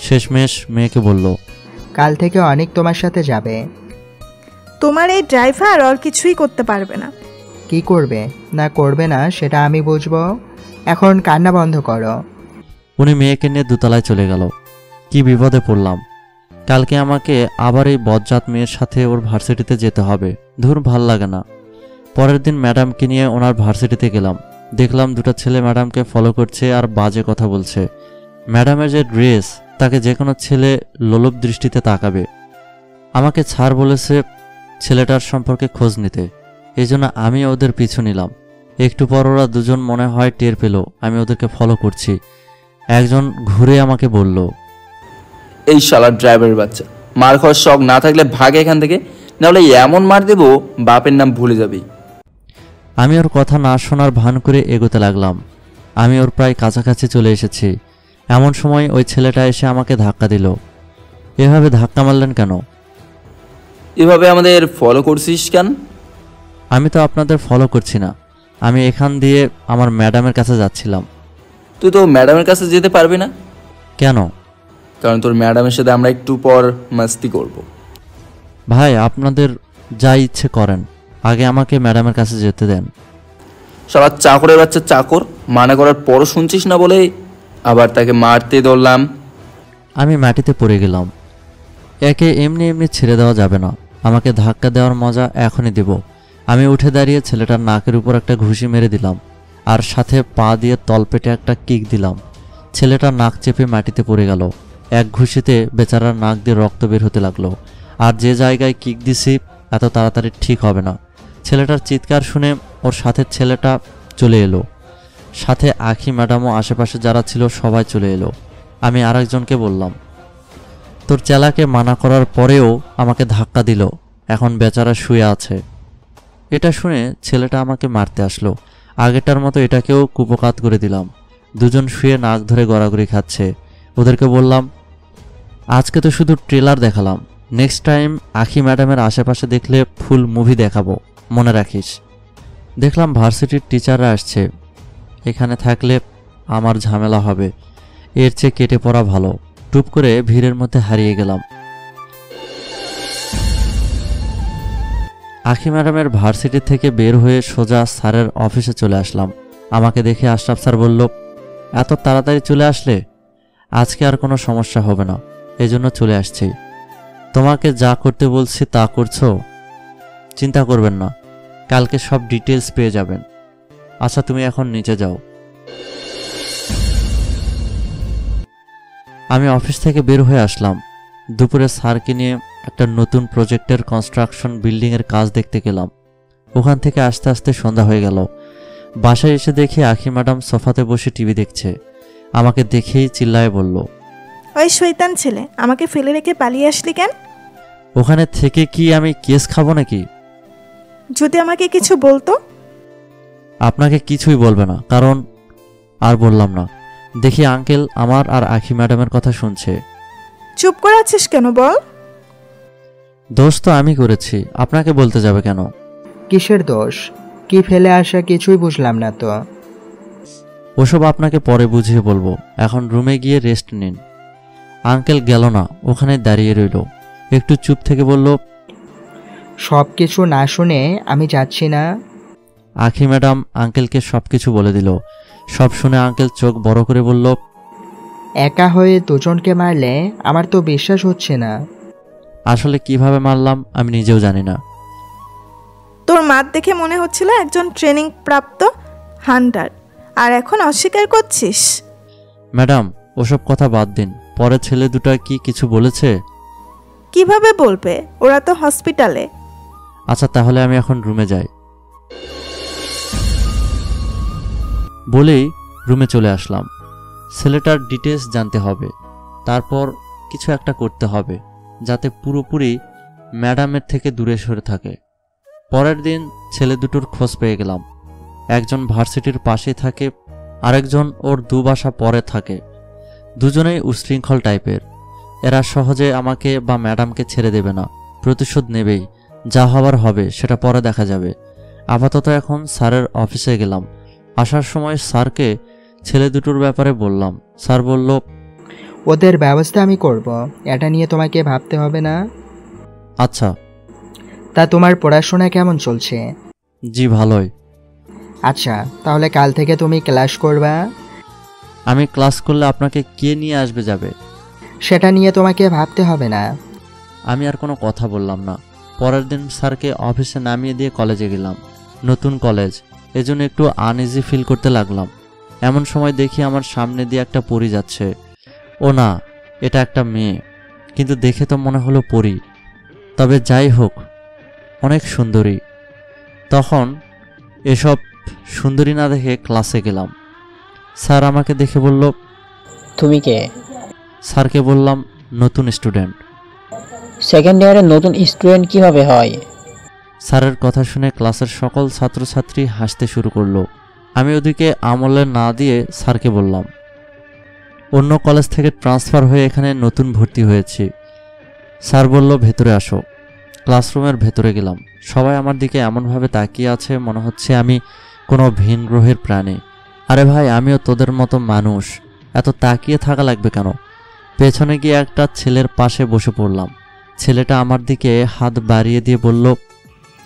শেষমেশ মেয়েকে বলল, কাল থেকে অনেক তোমার সাথে যাবে। তোমার এই ড্রাইভার আর কিছুই করতে পারবে না। কি করবে না করবে না সেটা আমি বুঝবো। এখন কান্না বন্ধ করো। উনি মেয়েকে নিয়ে দোতলায় চলে গেল। কি বিপদে পড়লাম। কালকে আমাকে আবার এই বজ্জাত মেয়ের সাথে ওর ভার্সিটিতে যেতে হবে। ধুর, ভাল লাগে না। পরের দিন ম্যাডামকে নিয়ে ওনার ভার্সিটিতে গেলাম। দেখলাম 2টা ছেলে ম্যাডামকে ফলো করছে আর বাজে কথা বলছে। ম্যাডামের যে ড্রেস তাকে যে কোনো ছেলে লোলুপ দৃষ্টিতে তাকাবে। আমাকে স্যার বলেছে ছেলেটার সম্পর্কে খোঁজ নিতে, এই জন্য আমি ওদের পিছু নিলাম। একটু পর ওরা দুজন মনে হয় টের পেল আমি ওদেরকে ফলো করছি। একজন ঘুরে আমাকে বলল, এই শালার ড্রাইভারের বাচ্চা, মার খাওয়ার শখ না থাকলে ভাগ এখান থেকে, নাহলে এমন মার দেবো বাপের নাম ভুলে যাবি। আমি ওর কথা না শোনার ভান করে এগোতে লাগলাম। আমি ওর প্রায় কাছাকাছি চলে এসেছি, এমন সময় ওই ছেলেটা এসে আমাকে ধাক্কা দিল। এভাবে ধাক্কা মারলেন কেন? এভাবে আমাদের ফলো করছিস কেন? আমি তো আপনাদের ফলো করছি না, আমি এখান দিয়ে আমার ম্যাডামের কাছে যাচ্ছিলাম। তুই তো ম্যাডামের কাছে যেতে পারবি না। কেন? কারণ তোর ম্যাডামের সাথে আমরা একটু পর মাস্তি করব। ভাই, আপনাদের যা ইচ্ছে করেন, আগে আমাকে ম্যাডামের কাছে যেতে দেন। সবার চাকরের বাচ্চা চাকর, মানা করার পরও শুনছিস না বলে আবার তাকে মারতে ধরলাম। আমি মাটিতে পড়ে গেলাম। একে এমনি এমনি ছেড়ে দেওয়া যাবে না, আমাকে ধাক্কা দেওয়ার মজা এখনই দেব। আমি উঠে দাঁড়িয়ে ছেলেটার নাকের উপর একটা ঘুষি মেরে দিলাম, আর সাথে পা দিয়ে তলপেটে একটা কিক দিলাম। ছেলেটার নাক চেপে মাটিতে পড়ে গেল। এক ঘুষিতে বেচারার নাক দিয়ে রক্ত বের হতে লাগলো। আর যে জায়গায় কিক দিছি এত তাড়াতাড়ি ঠিক হবে না। ছেলেটার চিৎকার শুনে ওর সাথে ছেলেটা চলে এলো, সাথে আখি ম্যাডামও আশেপাশে যারা ছিল সবাই চলে এলো। আমি আরেকজনকে বললাম, তোর চেলাকে মানা করার পরেও আমাকে ধাক্কা দিল, এখন বেচারা শুয়ে আছে। এটা শুনে ছেলেটা আমাকে মারতে আসলো। আগেটার মতো এটাকেও কুপকাত করে দিলাম। দুজন শুয়ে নাক ধরে গড়াগড়ি খাচ্ছে। ওদেরকে বললাম, আজকে তো শুধু ট্রেলার দেখালাম, নেক্সট টাইম আখি ম্যাডামের আশেপাশে দেখলে ফুল মুভি দেখাবো, মনে রাখিস। দেখলাম ভার্সিটির টিচাররা আসছে, এখানে থাকলে আমার ঝামেলা হবে, এর চেয়ে কেটে পড়া ভালো। টুপ করে ভিড়ের মধ্যে হারিয়ে গেলাম। আখি ম্যাডামের ভার্সিটি থেকে বের হয়ে সোজা স্যারের অফিসে চলে আসলাম। আমাকে দেখে আশরাফ স্যার বলল, এত তাড়াতাড়ি চলে আসলে? আজকে আর কোনো সমস্যা হবে না, এজন্য চলে আসছি। তোমাকে যা করতে বলছি তা করছো? চিন্তা করবেন না, কালকে সব ডিটেলস পেয়ে যাবেন। আচ্ছা, তুমি এখন নিচে যাও। আমি অফিস থেকে বের হয়ে আসলাম। দুপুরে স্যারকে নিয়ে একটা নতুন প্রজেক্টের কনস্ট্রাকশন বিল্ডিংয়ের কাজ দেখতে গেলাম। ওখান থেকে আস্তে আস্তে সন্ধ্যা হয়ে গেল। বাসায় এসে দেখি আখি ম্যাডাম সোফাতে বসে টিভি দেখছে। আমাকে দেখেই চিল্লায় বলল, ওই শয়তান ছেলে, আমাকে ফেলে রেখে পালিয়ে আসলি কেন? ওখানে থেকে কি আমি কেস খাবো নাকি? যদি আমাকে কিছু বলতো। আপনাকে কিছুই বলবে না, কারণ আর বললাম না। দেখি আঙ্কেল আমার আর আখি ম্যাডামের কথা শুনছে। চুপ করে আছিস কেন বল? দোষ তো আমি করেছি, আপনাকে বলতে যাবে কেন? কিসের দোষ? কি ফেলে আসা কিছুই বুঝলাম না তো। ওসব আপনাকে পরে বুঝিয়ে বলবো, এখন রুমে গিয়ে রেস্ট নিন। আঙ্কেল গেল না, ওখানে দাঁড়িয়ে রইল। একটু চুপ থেকে বলল, সব কিছু না শুনে আমি যাচ্ছি না। আখি ম্যাডাম আঙ্কেলকে সব কিছু বলে দিল। সব শুনে আঙ্কেল চোখ বড় করে বলল, একা হয়ে দুজনকে মারলে আমার তো বিশ্বাস হচ্ছে না। আসলে কিভাবে মারলাম আমি নিজেও জানি না। তোর মাত দেখে মনে হচ্ছিল একজন ট্রেনিং প্রাপ্ত হান্টার, আর এখন অস্বীকার করছিস? ম্যাডাম, ওসব কথা বাদ দিন। পরে ছেলে দুটো কি কিছু বলেছে? কিভাবে বলবে, ওরা তো হসপিটালে। আচ্ছা, তাহলে আমি এখন রুমে যাই। বলেই রুমে চলে আসলাম। ছেলেটার ডিটেলস জানতে হবে, তারপর কিছু একটা করতে হবে যাতে পুরোপুরি ম্যাডামের থেকে দূরে সরে থাকে। পরের দিন ছেলে দুটোর খোঁজ পেয়ে গেলাম। একজন ভার্সিটির পাশে থাকে, আরেকজন ওর 2 বাসা পরে থাকে। দুজনেই উশৃঙ্খল টাইপের। এরা সহজে আমাকে বা ম্যাডামকে ছেড়ে দেবে না, প্রতিশোধ নেবেই। যা হবার হবে সেটা পরে দেখা যাবে। আপাতত এখন স্যারের অফিসে গেলাম। আসার সময় স্যারকে ছেলে দুটোর ব্যাপারে বললাম। স্যার বলল, ওদের ব্যবস্থা আমি করব, এটা নিয়ে তোমাকে ভাবতে হবে না। আচ্ছা। তা তোমার পড়াশোনা কেমন চলছে? জি, ভালোই। আচ্ছা, তাহলে কাল থেকে তুমি ক্লাস করবা। আমি ক্লাস করলে আপনাকে কে নিয়ে আসবে যাবে? সেটা নিয়ে তোমাকে ভাবতে হবে না। আমি আর কোনো কথা বললাম না। পরের দিন স্যারকে অফিসে নামিয়ে দিয়ে কলেজে গেলাম। নতুন কলেজ, এজন্য একটু আনইজি ফিল করতে লাগলাম। এমন সময় দেখি আমার সামনে দিয়ে একটা পরী যাচ্ছে। ও না, এটা একটা মেয়ে, কিন্তু দেখে তো মনে হলো পরী। তবে যাই হোক, অনেক সুন্দরী। তখন এসব সুন্দরী না দেখে ক্লাসে গেলাম। স্যার আমাকে দেখে বলল, তুমি কে? স্যারকে বললাম, নতুন স্টুডেন্ট। সেকেন্ড ইয়ারের নতুন স্টুডেন্ট কিভাবে হয়? স্যারের কথা শুনে ক্লাসের সকল ছাত্রছাত্রী হাসতে শুরু করলো। আমি ওদিকে আমলে না দিয়ে স্যারকে বললাম, অন্য কলেজ থেকে ট্রান্সফার হয়ে এখানে নতুন ভর্তি হয়েছি। স্যার বলল, ভেতরে আসো। ক্লাসরুমের ভেতরে গেলাম। সবাই আমার দিকে এমনভাবে তাকিয়ে আছে মনে হচ্ছে আমি কোনো ভিন গ্রহের প্রাণী। আরে ভাই, আমিও তোদের মতো মানুষ, এত তাকিয়ে থাকা লাগবে কেন? পেছনে গিয়ে একটা ছেলের পাশে বসে পড়লাম। ছেলেটা আমার দিকে হাত বাড়িয়ে দিয়ে বলল,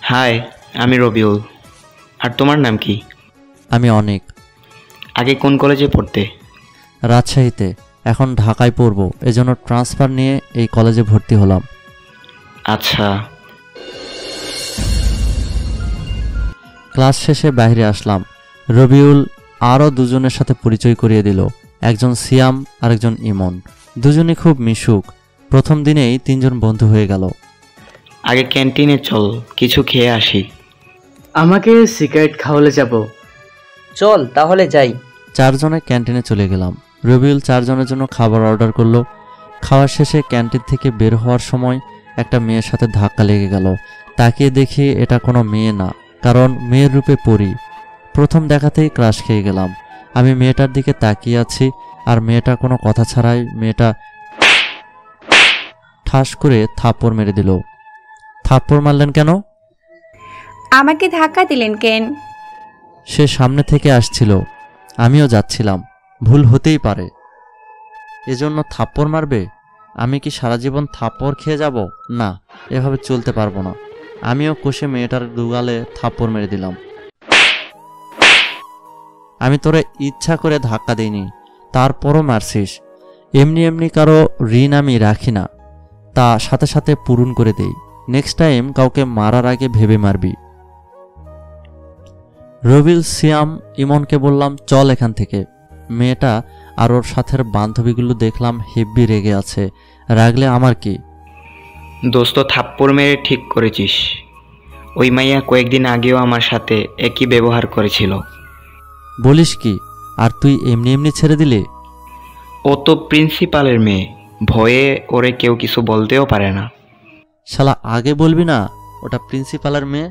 হাই, আমি রবিউল। আর তোমার নাম কি? আমি অনেক। আগে কোন কলেজে পড়তে? রাজশাহীতে, এখন ঢাকায় পড়ব, এজন্য ট্রান্সফার নিয়ে এই কলেজে ভর্তি হলাম। আচ্ছা। ক্লাস শেষে বাইরে আসলাম। রবিউল আরও দুজনের সাথে পরিচয় করিয়ে দিল, একজন সিয়াম আর একজন ইমন। দুজনই খুব মিশুক। প্রথম দিনেই তিনজন বন্ধু হয়ে গেল। আগে ক্যান্টিনে চল, কিছু খেয়ে আসি। আমাকে সিগারেট খাওয়ালে যাব। চল তাহলে যাই। চারজনে ক্যান্টিনে চলে গেলাম। রবিউল চারজনের জন্য খাবার অর্ডার করলো। খাওয়ার শেষে ক্যান্টিন থেকে বের হওয়ার সময় একটা মেয়ের সাথে ধাক্কা লেগে গেল। তাকিয়ে দেখি এটা কোনো মেয়ে না, কারণ মেয়ের রূপে পরী। প্রথম দেখাতেই ক্রাশ খেয়ে গেলাম। আমি মেয়েটার দিকে তাকিয়ে আছি, আর মেয়েটা কোনো কথা ছাড়াই মেয়েটা ঠাস করে থাপ্পড় মেরে দিল। থাপ্পড় মারলেন কেন? আমাকে ধাক্কা দিলেন কেন? সে সামনে থেকে আসছিল, আমিও যাচ্ছিলাম, ভুল হতেই পারে, এজন্য থাপ্পড় মারবে? আমি কি সারা জীবন থাপ্পড় খেয়ে যাব? না, এভাবে চলতে পারবো না। আমিও কষে মেয়েটার দুগালে থাপ্পড় মেরে দিলাম। আমি তোরে ইচ্ছা করে ধাক্কা দিইনি, তারপরও মারছিস। এমনি এমনি কারো ঋণ আমি রাখি না, তা সাথে সাথে পূরণ করে দেই। নেক্সট টাইম কাউকে মারার আগে ভেবে মারবি। রবিউল, সিয়াম, ইমনকে বললাম, চল এখান থেকে। মেয়েটা আর ওর সাথের বান্ধবীগুলো দেখলাম হেব্বি রেগে আছে। রাগলে আমার কি? দোস্ত, থাপ্পড় মেরে ঠিক করেছিস। ওই মাইয়া কয়েকদিন আগেও আমার সাথে একই ব্যবহার করেছিল। বলিস কি? আর তুই এমনি এমনি ছেড়ে দিলি? ও তো প্রিন্সিপালের মেয়ে, ভয়ে ওরে কেউ কিছু বলতেও পারে না। শালা, আগে বলবি না ওটা প্রিন্সিপালের মেয়ে?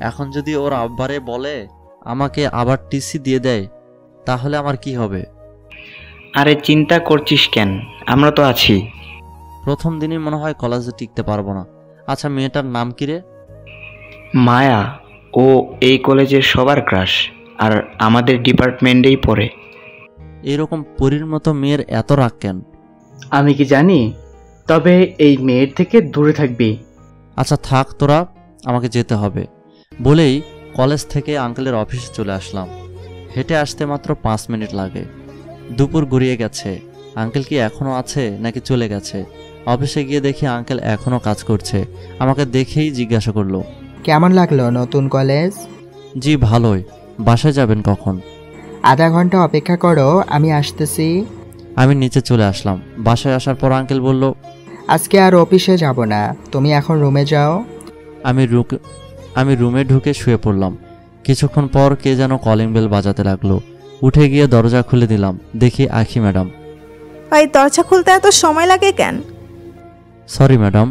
এখন যদি ওর আব্বারে বলে আমাকে আবার টিসি দিয়ে দেয়, তাহলে আমার কি হবে? আরে চিন্তা করছিস কেন, আমরা তো আছি। প্রথম দিনই মনে হয় কলেজে টিকতে পারবো না। আচ্ছা, মেয়েটার নাম কি রে? মায়া। ও এই কলেজের সবার ক্রাশ, আর আমাদের ডিপার্টমেন্টেই পড়ে। এরকম পরীর মতো মেয়ের এত রাগ কেন? আমি কি জানি, তবে এই মেয়ের থেকে দূরে থাকবি। আচ্ছা থাক তোরা, আমাকে যেতে হবে। বলেই কলেজ থেকে আঙ্কেলের অফিসে চলে আসলাম। হেঁটে আসতে মাত্র 5 মিনিট লাগে। দুপুর গড়িয়ে গেছে। আঙ্কেল কি এখনও আছে নাকি চলে গেছে? অফিসে গিয়ে দেখি আঙ্কেল এখনও কাজ করছে। আমাকে দেখেই জিজ্ঞাসা করলো, কেমন লাগলো নতুন কলেজ? জি ভালোই। বাসায় যাবেন কখন? আধা ঘন্টা অপেক্ষা করো, আমি আসতেছি। আমি নিচে চলে আসলাম। বাসায় আসার পর আঙ্কেল বলল, আজকে আর অফিসে যাব না, তুমি এখন রুমে যাও। আমি রুমে ঢুকে শুয়ে পড়লাম। কিছুক্ষণ পর কে যেন কলিং বেল বাজাতে লাগলো। উঠে গিয়ে দরজা খুলে দিলাম। দেখি আখি ম্যাডাম। ওই দরজা খুলতে এত সময় লাগে কেন? Sorry madam.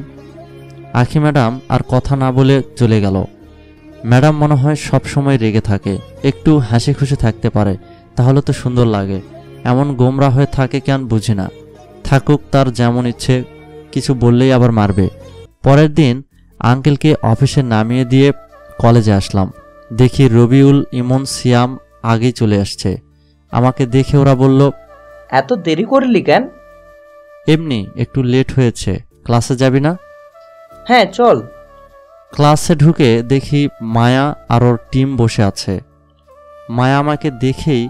আখি ম্যাডাম আর কথা না বলে চলে গেল। ম্যাডাম মনে হয় সব সময় রেগে থাকে, একটু হাসি খুশি থাকতে পারে, তাহলে তো সুন্দর লাগে। এমন গোমরা হয়ে থাকে কেন বুঝি না। থাকুক, তার যেমন ইচ্ছে, কিছু বললেই আবার মারবে। পরের দিন আঙ্কেলকে অফিসে নামিয়ে দিয়ে কলেজে আসলাম। দেখি রবিউল, ইমন, সিয়াম আগেই চলে আসছে। আমাকে দেখে ওরা বলল, এত দেরি করলি কেন? এমনি একটু লেট হয়েছে। ক্লাসে যাবি না? হ্যাঁ চল। ক্লাসে ঢুকে দেখি মায়া আর ওর টিম বসে আছে। মায়া আমাকে দেখেই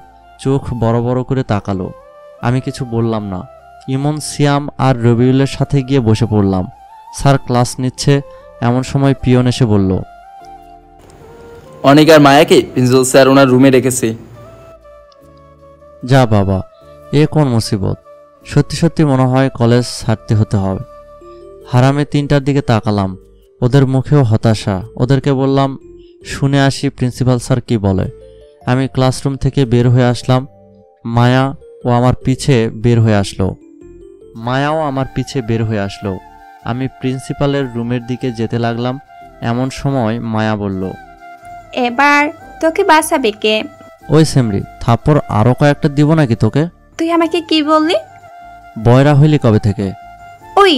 চোখ বড় বড় করে তাকালো। আমি কিছু বললাম না। ইমন, সিয়াম আর রবিউলের সাথে গিয়ে বসে পড়লাম। স্যার ক্লাস নিচ্ছে, এমন সময় পিয়ন এসে বলল, অনেক আর মায়াকে প্রিন্সিপাল স্যার ওনার রুমে রেখেছে। যা বাবা, এ কোন মুসিবত! সত্যি সত্যি মনে হয় কলেজ ছাড়তে হতে হবে। হারামে 3টার দিকে তাকালাম, ওদের মুখেও হতাশা। ওদেরকে বললাম শুনে আসি প্রিন্সিপাল স্যার কি বলে। আমি ক্লাসরুম থেকে বের হয়ে আসলাম। মায়াও আমার পিছে বের হয়ে আসলো। আমি প্রিন্সিপালের রুমের দিকে যেতে লাগলাম। এমন সময় মায়া বলল, এবার তোকে বাঁচাবে কে? ওই সেমরি, থাপ্পড় আরো কয়েকটা দিব নাকি তোকে? তুই আমাকে কি বললি? বয়রা হইলি কবে থেকে? ওই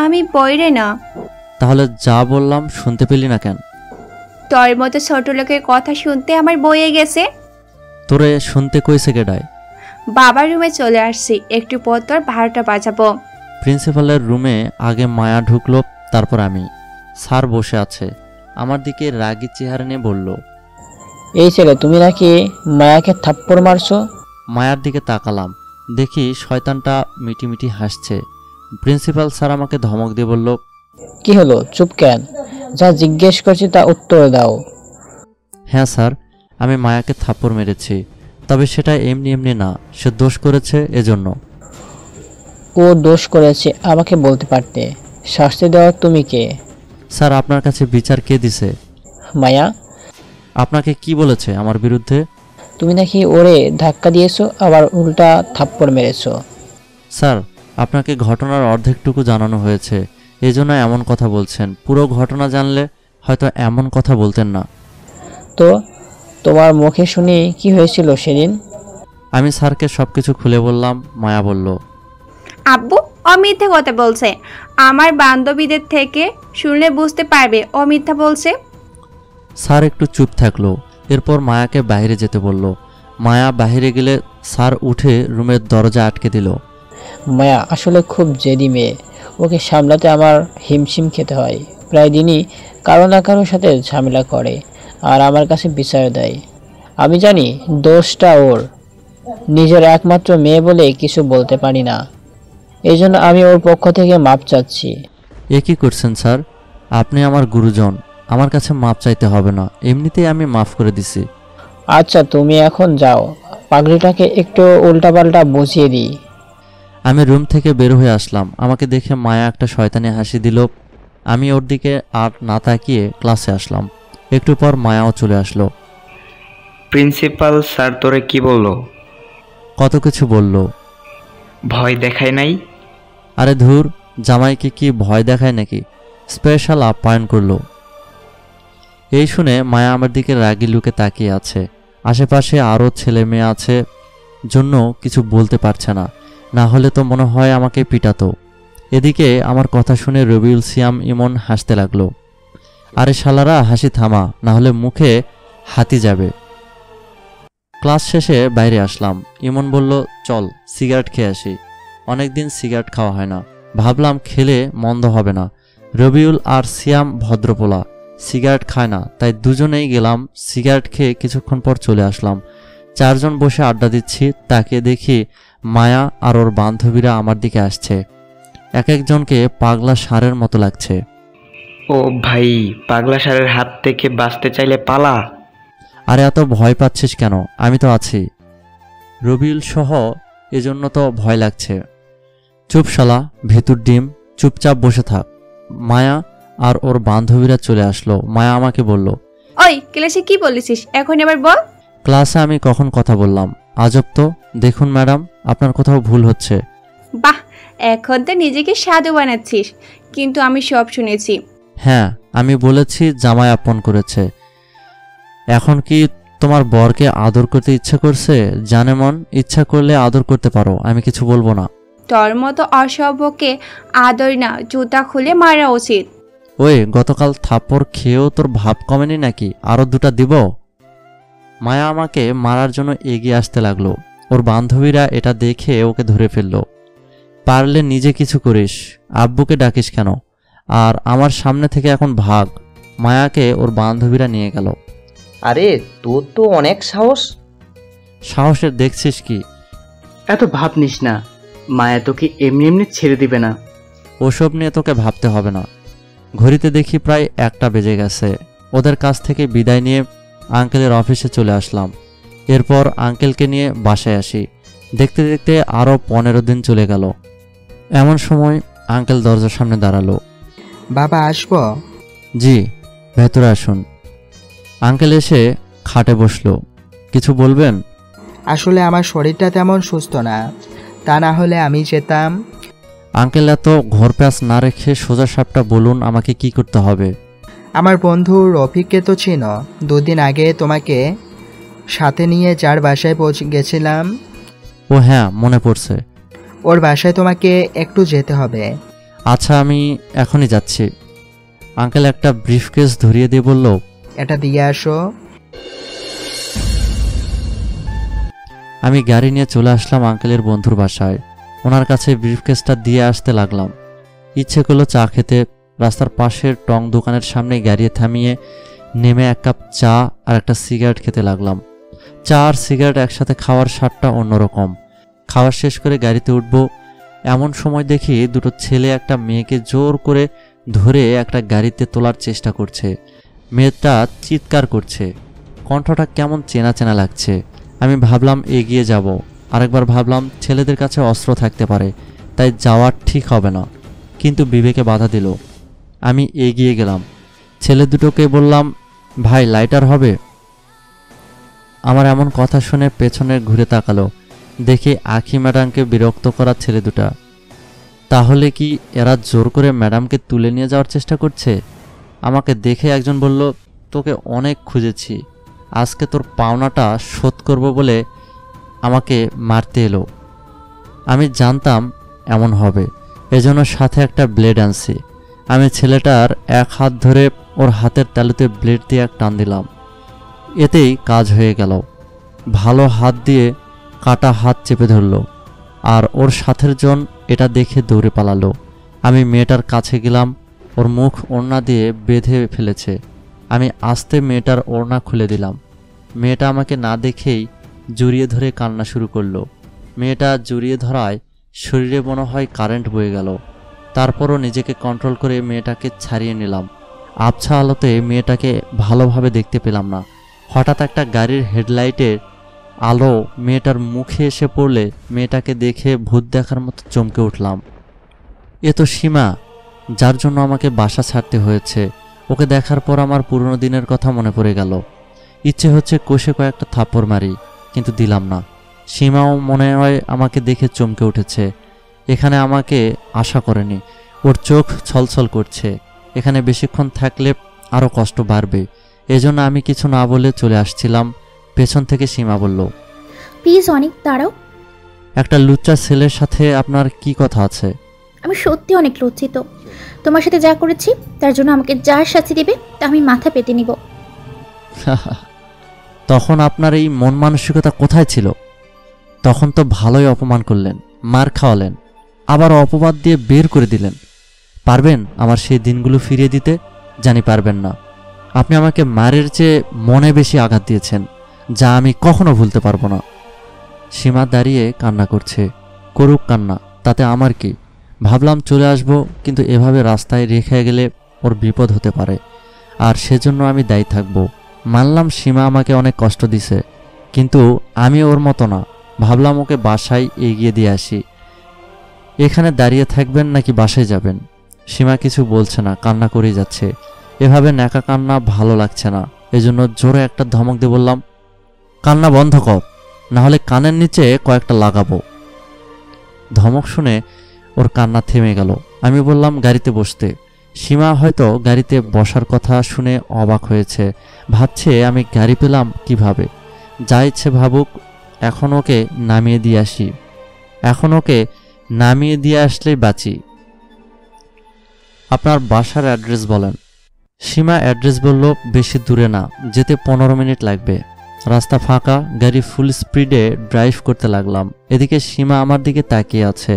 আমি বইরে না। তাহলে যা বললাম শুনতে পেলি না কেন? তোর মতো ছোট লোকের কথা শুনতে আমার বইয়ে গেছে। তোরে শুনতে কইছে কেডায়? বাবার রুমে চলে আসছি, একটু পর তোর 12টা বাজাবো। প্রিন্সিপালের রুমে আগে মায়া ঢুকলো, তারপর আমি। স্যার বসে আছে, আমার দিকে রাগী চেহারা নিয়ে বলল, এই ছেলে, তুমি নাকি মায়াকে থাপ্পড় মারছো? মায়ার দিকে তাকালাম, দেখি শয়তানটা মিটিমিটি হাসছে। প্রিন্সিপাল স্যার আমাকে ধমক দিয়ে বলল, কি হলো, চুপ কেন? যা জিজ্ঞেস করছি তা উত্তর দাও। হ্যাঁ স্যার, আমি মায়াকে থাপ্পড় মেরেছি, তবে সেটা এমনি এমনি না, সে দোষ করেছে এজন্য। ও দোষ করেছে আমাকে বলতে পারতে, শাস্তি দেওয়ার তুমি কে? স্যার, আপনার কাছে বিচার কে দিছে? মায়া। আপনাকে কি বলেছে আমার বিরুদ্ধে? তুমি নাকি ওরে ধাক্কা দিয়েছো, আবার উল্টা থাপ্পড় মেরেছো। স্যার, আপনাকে ঘটনার অর্ধেকটুকু জানানো হয়েছে, এজন্য এমন কথা বলছেন। পুরো ঘটনা জানলে হয়তো এমন কথা বলতেন না। তো তোমার মুখে শুনি কি হয়েছিল সেদিন? আমি স্যারকে সবকিছু খুলে বললাম। মায়া বলল, আব্বু ও মিথ্যা কথা বলছে। আমার বান্ধবীদের থেকে শুনলে বুঝতে পারবে ও মিথ্যা বলছে। স্যার একটু চুপ থাকলো। এরপর মায়াকে বাইরে যেতে বলল। মায়া বাইরে গেলে স্যার উঠে রুমের দরজা আটকে দিল। মায়া আসলে খুব জেদি মেয়ে, ওকে সামলাতে আমার হিমশিম খেতে হয়। প্রায় দিনই কারো না কারোর সাথে ঝামেলা করে আর আমার কাছে বিচার দেয়। আমি জানি দোষটা ওর, নিজের একমাত্র মেয়ে বলে কিছু বলতে পারি না, এই জন্য আমি ওর পক্ষ থেকে মাপ চাচ্ছি। এ কি করছেন স্যার? আপনি আমার গুরুজন, আমার কাছে মাপ চাইতে হবে না, এমনিতেই আমি মাফ করে দিছি। আচ্ছা তুমি এখন যাও, পাগড়িটাকে একটু উল্টাপাল্টা বুঝিয়ে দিই। আমি রুম থেকে বের হয়ে আসলাম। আমাকে দেখে মায়া একটা শয়তানি হাসি দিল। আমি ওর দিকে আর না তাকিয়ে ক্লাসে আসলাম। একটু পর মায়াও চলে আসলো। প্রিন্সিপাল স্যার তোরে কি বললো? কত কিছু বলল। ভয় দেখায় নাই? আরে ধুর, জামাইকে কি ভয় দেখায় নাকি? স্পেশাল আপ্যায়ন করলো। এই শুনে মায়া আমার দিকে রাগি লুকে তাকিয়ে আছে। আশেপাশে আরও ছেলে মেয়ে আছে জন্য কিছু বলতে পারছে না, না হলে তো মনে হয় আমাকে পিটাতো। এদিকে আমার কথা শুনে রবিউল, সিয়াম, ইমন হাসতে লাগলো। আরে শালারা, হাসি থামা, না হলে মুখে হাতি যাবে। ক্লাস শেষে বাইরে আসলাম। ইমন বলল, চল সিগারেট খেয়ে আসি। অনেকদিন সিগারেট খাওয়া হয় না, ভাবলাম খেলে মন্দ হবে না। রবিউল আর সিয়াম ভদ্রপোলা, সিগারেট খায় না, তাই দুজনেই গেলাম। সিগারেট খেয়ে কিছুক্ষণ পর চলে আসলাম। 4 জন বসে আড্ডা দিচ্ছি। তাকে দেখি মায়া আর ওর বান্ধবীরা আমার দিকে আসছে। এক একজনকে পাগলা ষাঁড়ের মতো লাগছে। ও ভাই, পাগলা ষাঁড়ের হাত থেকে বাঁচতে চাইলে পালা। আরে এত ভয় পাচ্ছিস কেন? আমি তো আছি। রবিউল সহ, এজন্য তো ভয় লাগছে। চুপ শালা, ভেতুর ডিম, চুপচাপ বসে থাক। মায়া আর ওর বান্ধবীরা চলে আসলো। মায়া আমাকে বলল, ওই ক্লাসে কি বলেছিস এখন এবার বল। ক্লাসে আমি কখন কথা বললাম? আজব তো। দেখুন ম্যাডাম, আপনার কোথাও ভুল হচ্ছে। বাহ, এখন তো নিজেকে সাধু বানাচ্ছিস, কিন্তু আমি সব শুনেছি। হ্যাঁ, আমি বলেছি জামাই আপন করেছে। এখন কি তোমার বরকে আদর করতে ইচ্ছা করছে? জানে মন, ইচ্ছা করলে আদর করতে পারো, আমি কিছু বলবো না। তোর মতো অসভ্যকে আদর না, জুতা খুলে মারা উচিত। ওই, গতকাল থাপ্পড় খেয়েও তোর ভাব কমেনি নাকি? আরো 2টা দিব? মায়া আমাকে মারার জন্য এগিয়ে আসতে লাগলো। ওর বান্ধবীরা এটা দেখে ওকে ধরে ফেললো। পারলে নিজে কিছু করিস, আব্বুকে ডাকিস কেন? আর আমার সামনে থেকে এখন ভাগ। মায়াকে ওর বান্ধবীরা নিয়ে গেল। আরে তোর তো অনেক সাহস। সাহসের দেখছিস কি? এত ভাব নিস না, মায়া তোকে এমনি এমনি ছেড়ে দিবে না। ওসব নিয়ে তোকে ভাবতে হবে না। ঘড়িতে দেখি প্রায় 1টা বেজে গেছে। ওদের কাছ থেকে বিদায় নিয়ে আঙ্কেলের অফিসে চলে আসলাম। এরপর আঙ্কেলকে নিয়ে বাসায় আসি। দেখতে দেখতে আরও 15 দিন চলে গেল। এমন সময় আঙ্কেল দরজার সামনে দাঁড়ালো। বাবা আসবো? জি, ভেতরে আসুন। আঙ্কেল এসে খাটে বসলো। কিছু বলবেন? আসলে আমার শরীরটা তেমন সুস্থ না, তা না হলে আমি যেতাম। আঙ্কেল এত ঘরপ্যাঁচ না রেখে সোজা সাপটা বলুন আমাকে কি করতে হবে। আমার বন্ধু রফিককে তো চিনো, 2 দিন আগে তোমাকে সাথে নিয়ে যার বাসায় গেছিলাম। ও হ্যাঁ, মনে পড়ছে। ওর বাসায় তোমাকে একটু যেতে হবে। আচ্ছা, আমি এখনই যাচ্ছি। আঙ্কেল একটা ব্রিফকেস ধরিয়ে দিয়ে বলল, এটা দিয়ে আসো। আমি গাড়ি নিয়ে চলে আসলাম আঙ্কেলের বন্ধুর বাসায়। ওনার কাছে ব্রিফকেসটা দিয়ে আসতে লাগলাম। ইচ্ছে করলো চা খেতে। রাস্তার পাশের টং দোকানের সামনে গাড়ি থামিয়ে নেমে 1 কাপ চা আর একটা সিগারেট খেতে লাগলাম। চা আর সিগারেট একসাথে খাওয়ার স্বাদটা অন্যরকম। খাওয়া শেষ করে গাড়িতে উঠব, এমন সময় দেখি দুটো ছেলে একটা মেয়েকে জোর করে ধরে একটা গাড়িতে তোলার চেষ্টা করছে। মেয়েটা চিৎকার করছে, কণ্ঠটা কেমন চেনা চেনা লাগছে। আমি ভাবলাম এগিয়ে যাব, আরেকবার ভাবলাম ছেলেদের কাছে অস্ত্র থাকতে পারে, তাই যাওয়া ঠিক হবে না, কিন্তু বিবেকে বাধা দিল। আমি এগিয়ে গেলাম। ছেলে দুটোকে বললাম, ভাই লাইটার হবে? আমার এমন কথা শুনে পেছনে ঘুরে তাকালো। দেখি আখি ম্যাডামকে বিরক্ত করা ছেলে দুটা। তাহলে কি এরা জোর করে ম্যাডামকে তুলে নিয়ে যাওয়ার চেষ্টা করছে? আমাকে দেখে একজন বলল, তোকে অনেক খুঁজেছি, আজকে তোর পাওনাটা শোধ করব বলে আমাকে মারতে এলো। আমি জানতাম এমন হবে, এজন্য সাথে একটা ব্লেড আনছি। আমি ছেলেটার এক হাত ধরে ওর হাতের তালুতে ব্লেড দিয়ে এক টান দিলাম। এতেই কাজ হয়ে গেল। ভালো হাত দিয়ে কাটা হাত চেপে ধরল, আর ওর সাথের জন এটা দেখে দৌড়ে পালালো। আমি মেয়েটার কাছে গেলাম। ওর মুখ ওড়না দিয়ে বেঁধে ফেলেছে। আমি আস্তে মেয়েটার ওড়না খুলে দিলাম। মেয়েটা আমাকে না দেখেই জড়িয়ে ধরে কান্না শুরু করলো। মেয়েটা জড়িয়ে ধরায় শরীরে মনে হয় কারেন্ট বয়ে গেল। তারপরও নিজেকে কন্ট্রোল করে মেয়েটাকে ছাড়িয়ে নিলাম। আবছা আলোতে মেয়েটাকে ভালোভাবে দেখতে পেলাম না। হঠাৎ একটা গাড়ির হেডলাইটের আলো মেয়েটার মুখে এসে পড়লে মেয়েটাকে দেখে ভূত দেখার মতো চমকে উঠলাম। এ তো সীমা, যার জন্য আমাকে বাসা ছাড়তে হয়েছে। ওকে দেখার পর আমার পুরনো দিনের কথা মনে পড়ে গেল। ইচ্ছে হচ্ছে কষে কয়েকটা থাপ্পড় মারি, কিন্তু দিলাম না। সীমাও মনে হয় আমাকে দেখে চমকে উঠেছে। এখানে আমাকে আশা করেনি। ওর চোখ ছলছল করছে। এখানে বেশিক্ষণ থাকলে আরও কষ্ট বাড়বে, এজন্য আমি কিছু না বলে চলে আসছিলাম। পেছন থেকে সীমা বলল, প্লিজ অনেক দাঁড়াও। একটা লুচ্চা ছেলের সাথে আপনার কি কথা আছে? আমি সত্যি অনেক লজ্জিত। তোমার সাথে যা করেছি তার জন্য আমাকে যা শাস্তি দেবে তা আমি মাথা পেতে নিব। তখন আপনার এই মন মানসিকতা কোথায় ছিল? তখন তো ভালোই অপমান করলেন, মার খাওয়ালেন, আবার অপবাদ দিয়ে বের করে দিলেন। পারবেন আমার সেই দিনগুলো ফিরিয়ে দিতে? জানি পারবেন না। আপনি আমাকে মারের চেয়ে মনে বেশি আঘাত দিয়েছেন, যা আমি কখনো ভুলতে পারবো না। সীমা দাঁড়িয়ে কান্না করছে। করুক কান্না, তাতে আমার কি? ভাবলাম চলে আসব, কিন্তু এভাবে রাস্তায় রেখে গেলে ওর বিপদ হতে পারে, আর সেজন্য আমি দায়ী থাকব। মানলাম সীমা আমাকে অনেক কষ্ট দিছে, কিন্তু আমি ওর মতো না। ভাবলাম ওকে বাসায় এগিয়ে দিয়ে আসি। এখানে দাঁড়িয়ে থাকবেন নাকি বাসায় যাবেন? সীমা কিছু বলছে না, কান্না করেই যাচ্ছে। এভাবে ন্যাকা কান্না ভালো লাগছে না, এজন্য জোরে একটা ধমক দিয়ে বললাম, কান্না বন্ধ কর, নাহলে কানের নিচে কয়েকটা লাগাবো। ধমক শুনে ওর কান্না থেমে গেল। আমি বললাম গাড়িতে বসতে। সীমা হয়তো গাড়িতে বসার কথা শুনে অবাক হয়েছে, ভাবছে আমি গাড়ি পেলাম কিভাবে। যা ইচ্ছে ভাবুক, এখন ওকে নামিয়ে দিয়ে আসলেই বাঁচি। আপনার বাসার অ্যাড্রেস বলেন। সীমা অ্যাড্রেস বলল, বেশি দূরে না, যেতে 15 মিনিট লাগবে। রাস্তা ফাঁকা, গাড়ি ফুল স্পিডে ড্রাইভ করতে লাগলাম। এদিকে সীমা আমার দিকে তাকিয়ে আছে।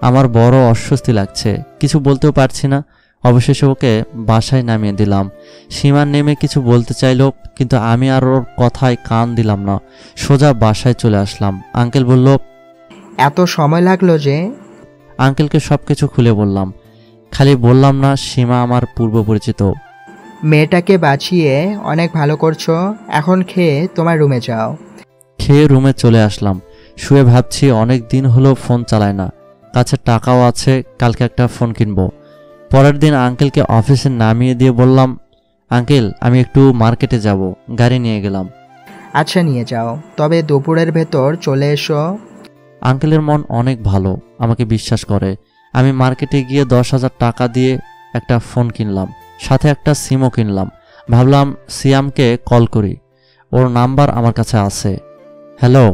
আমার বড় অস্বস্তি লাগছে, কিছু বলতেও পারছি না। অবশেষে ওকে বাসায় নামিয়ে দিলাম। সীমা নেমে কিছু বলতে চাইল, কিন্তু আমি আর ওর কথায় কান দিলাম না। সোজা বাসায় চলে আসলাম। আঙ্কেল বলল, এত সময় লাগলো যে? আঙ্কেলকে সবকিছু খুলে বললাম। খালি বললাম না সীমা আমার পূর্ব পরিচিত। মেয়েটাকে বাঁচিয়ে অনেক ভালো করছো, এখন খেয়ে তোমার রুমে যাও। খেয়ে রুমে চলে আসলাম। শুয়ে ভাবছি অনেক দিন হলো ফোন চালায় না, কাছে টাকাও আছে, কালকে একটা ফোন কিনবো। পরের দিন আঙ্কেলকে অফিসে নামিয়ে দিয়ে বললাম, আঙ্কেল আমি একটু মার্কেটে যাব। গাড়ি নিয়ে গেলাম। আচ্ছা নিয়ে যাও, তবে দুপুরের ভেতর চলে এসো। আঙ্কেলের মন অনেক ভালো, আমাকে বিশ্বাস করে। আমি মার্কেটে গিয়ে 10,000 টাকা দিয়ে একটা ফোন কিনলাম, সাথে একটা সিমও কিনলাম। ভাবলাম সিয়ামকে কল করি, ওর নাম্বার আমার কাছে আছে। হ্যালো,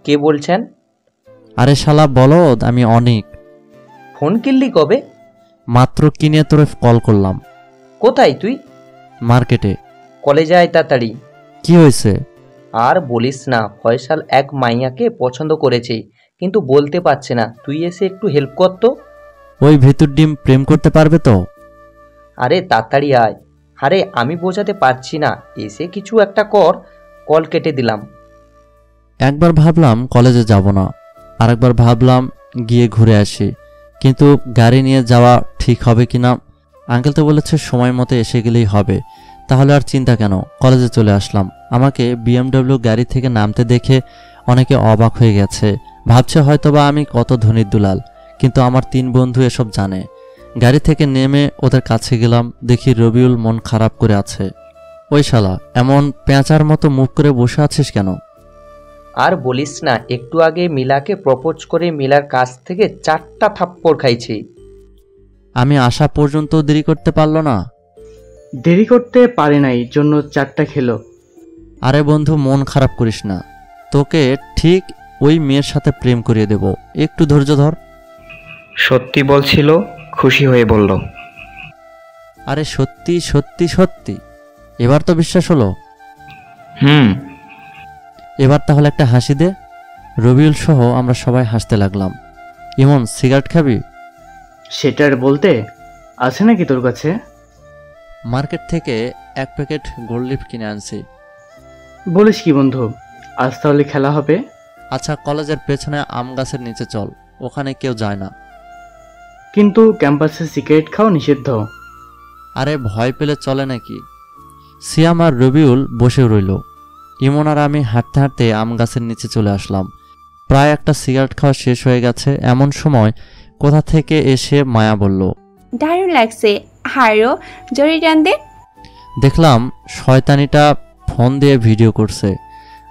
কে বলছেন? আরে শালা বলদ, আমি অনিক। ফোন কিনলি কবে? মাত্র কিনে তোরে কল করলাম। কোথায় তুই? মার্কেটে। কলেজে আয় তাড়াতাড়ি। কি হয়েছে? আর বলিস না, ফয়সাল এক মাইয়াকে পছন্দ করেছে, কিন্তু বলতে পারছে না। তুই এসে একটু হেল্প কর তো। ওই ভেতর ডিম প্রেম করতে পারবে তো? আরে তাড়াতাড়ি আয়। আরে আমি বোঝাতে পারছি না, এসে কিছু একটা কর। কল কেটে দিলাম। একবার ভাবলাম কলেজে যাব না, আরেকবার ভাবলাম গিয়ে ঘুরে আসি, কিন্তু গাড়ি নিয়ে যাওয়া ঠিক হবে কিনা। আঙ্কেল তো বলেছে সময় মতো এসে গেলেই হবে, তাহলে আর চিন্তা কেন। কলেজে চলে আসলাম। আমাকে BMW গাড়ি থেকে নামতে দেখে অনেকে অবাক হয়ে গেছে, ভাবছে হয়তোবা আমি কত ধনীর দুলাল, কিন্তু আমার 3 বন্ধু এসব জানে। গাড়ি থেকে নেমে ওদের কাছে গেলাম, দেখি রবিউল মন খারাপ করে আছে। ওই শালা, এমন পেঁচার মতো মুখ করে বসে আছিস কেন? আর বলিস না, একটু আগে মিলাকে প্রপোজ করে মিলার কাছ থেকে 4টা থাপ্পড় খাইছি। আমি আসা পর্যন্ত দেরি করতে পারলো না? দেরি করতে পারে নাই, জন্য 4টা খেলো। আরে বন্ধু, মন খারাপ করিস না, তোকে ঠিক ওই মেয়ের সাথে প্রেম করিয়ে দেব, একটু ধৈর্য ধর। সত্যি বলছিল, খুশি হয়ে বলল। আরে সত্যি সত্যি সত্যি, এবার তো বিশ্বাস হলো? এবার তাহলে একটা হাসি দে। রবিউল সহ আমরা সবাই হাসতে লাগলাম। ইমন, সিগারেট খাবি? সেটার বলতে আছে নাকি তোর কাছে? মার্কেট থেকে 1 প্যাকেট গোল্ড লিফ কিনে আনছি। বলিস কি বন্ধু, আজ তাহলে খেলা হবে? আচ্ছা, কলেজের পেছনে আম গাছের নিচে চল, ওখানে কেউ যায় না। কিন্তু ক্যাম্পাসে সিগারেট খাওয়া নিষিদ্ধ। আরে ভয় পেলে চলে নাকি? সিয়াম আর রবিউল বসে রইল। ইমন আর আমি হাঁটতে হাঁটতে আম গাছের নিচে চলে আসলাম। প্রায় একটা সিগারেট খাওয়া শেষ হয়ে গেছে, এমন সময় কোথা থেকে এসে মায়া বলল, দারুণ লাগছে, হারো জড়ি টান দে। দেখলাম শয়তানিটা ফোন দিয়ে ভিডিও করছে।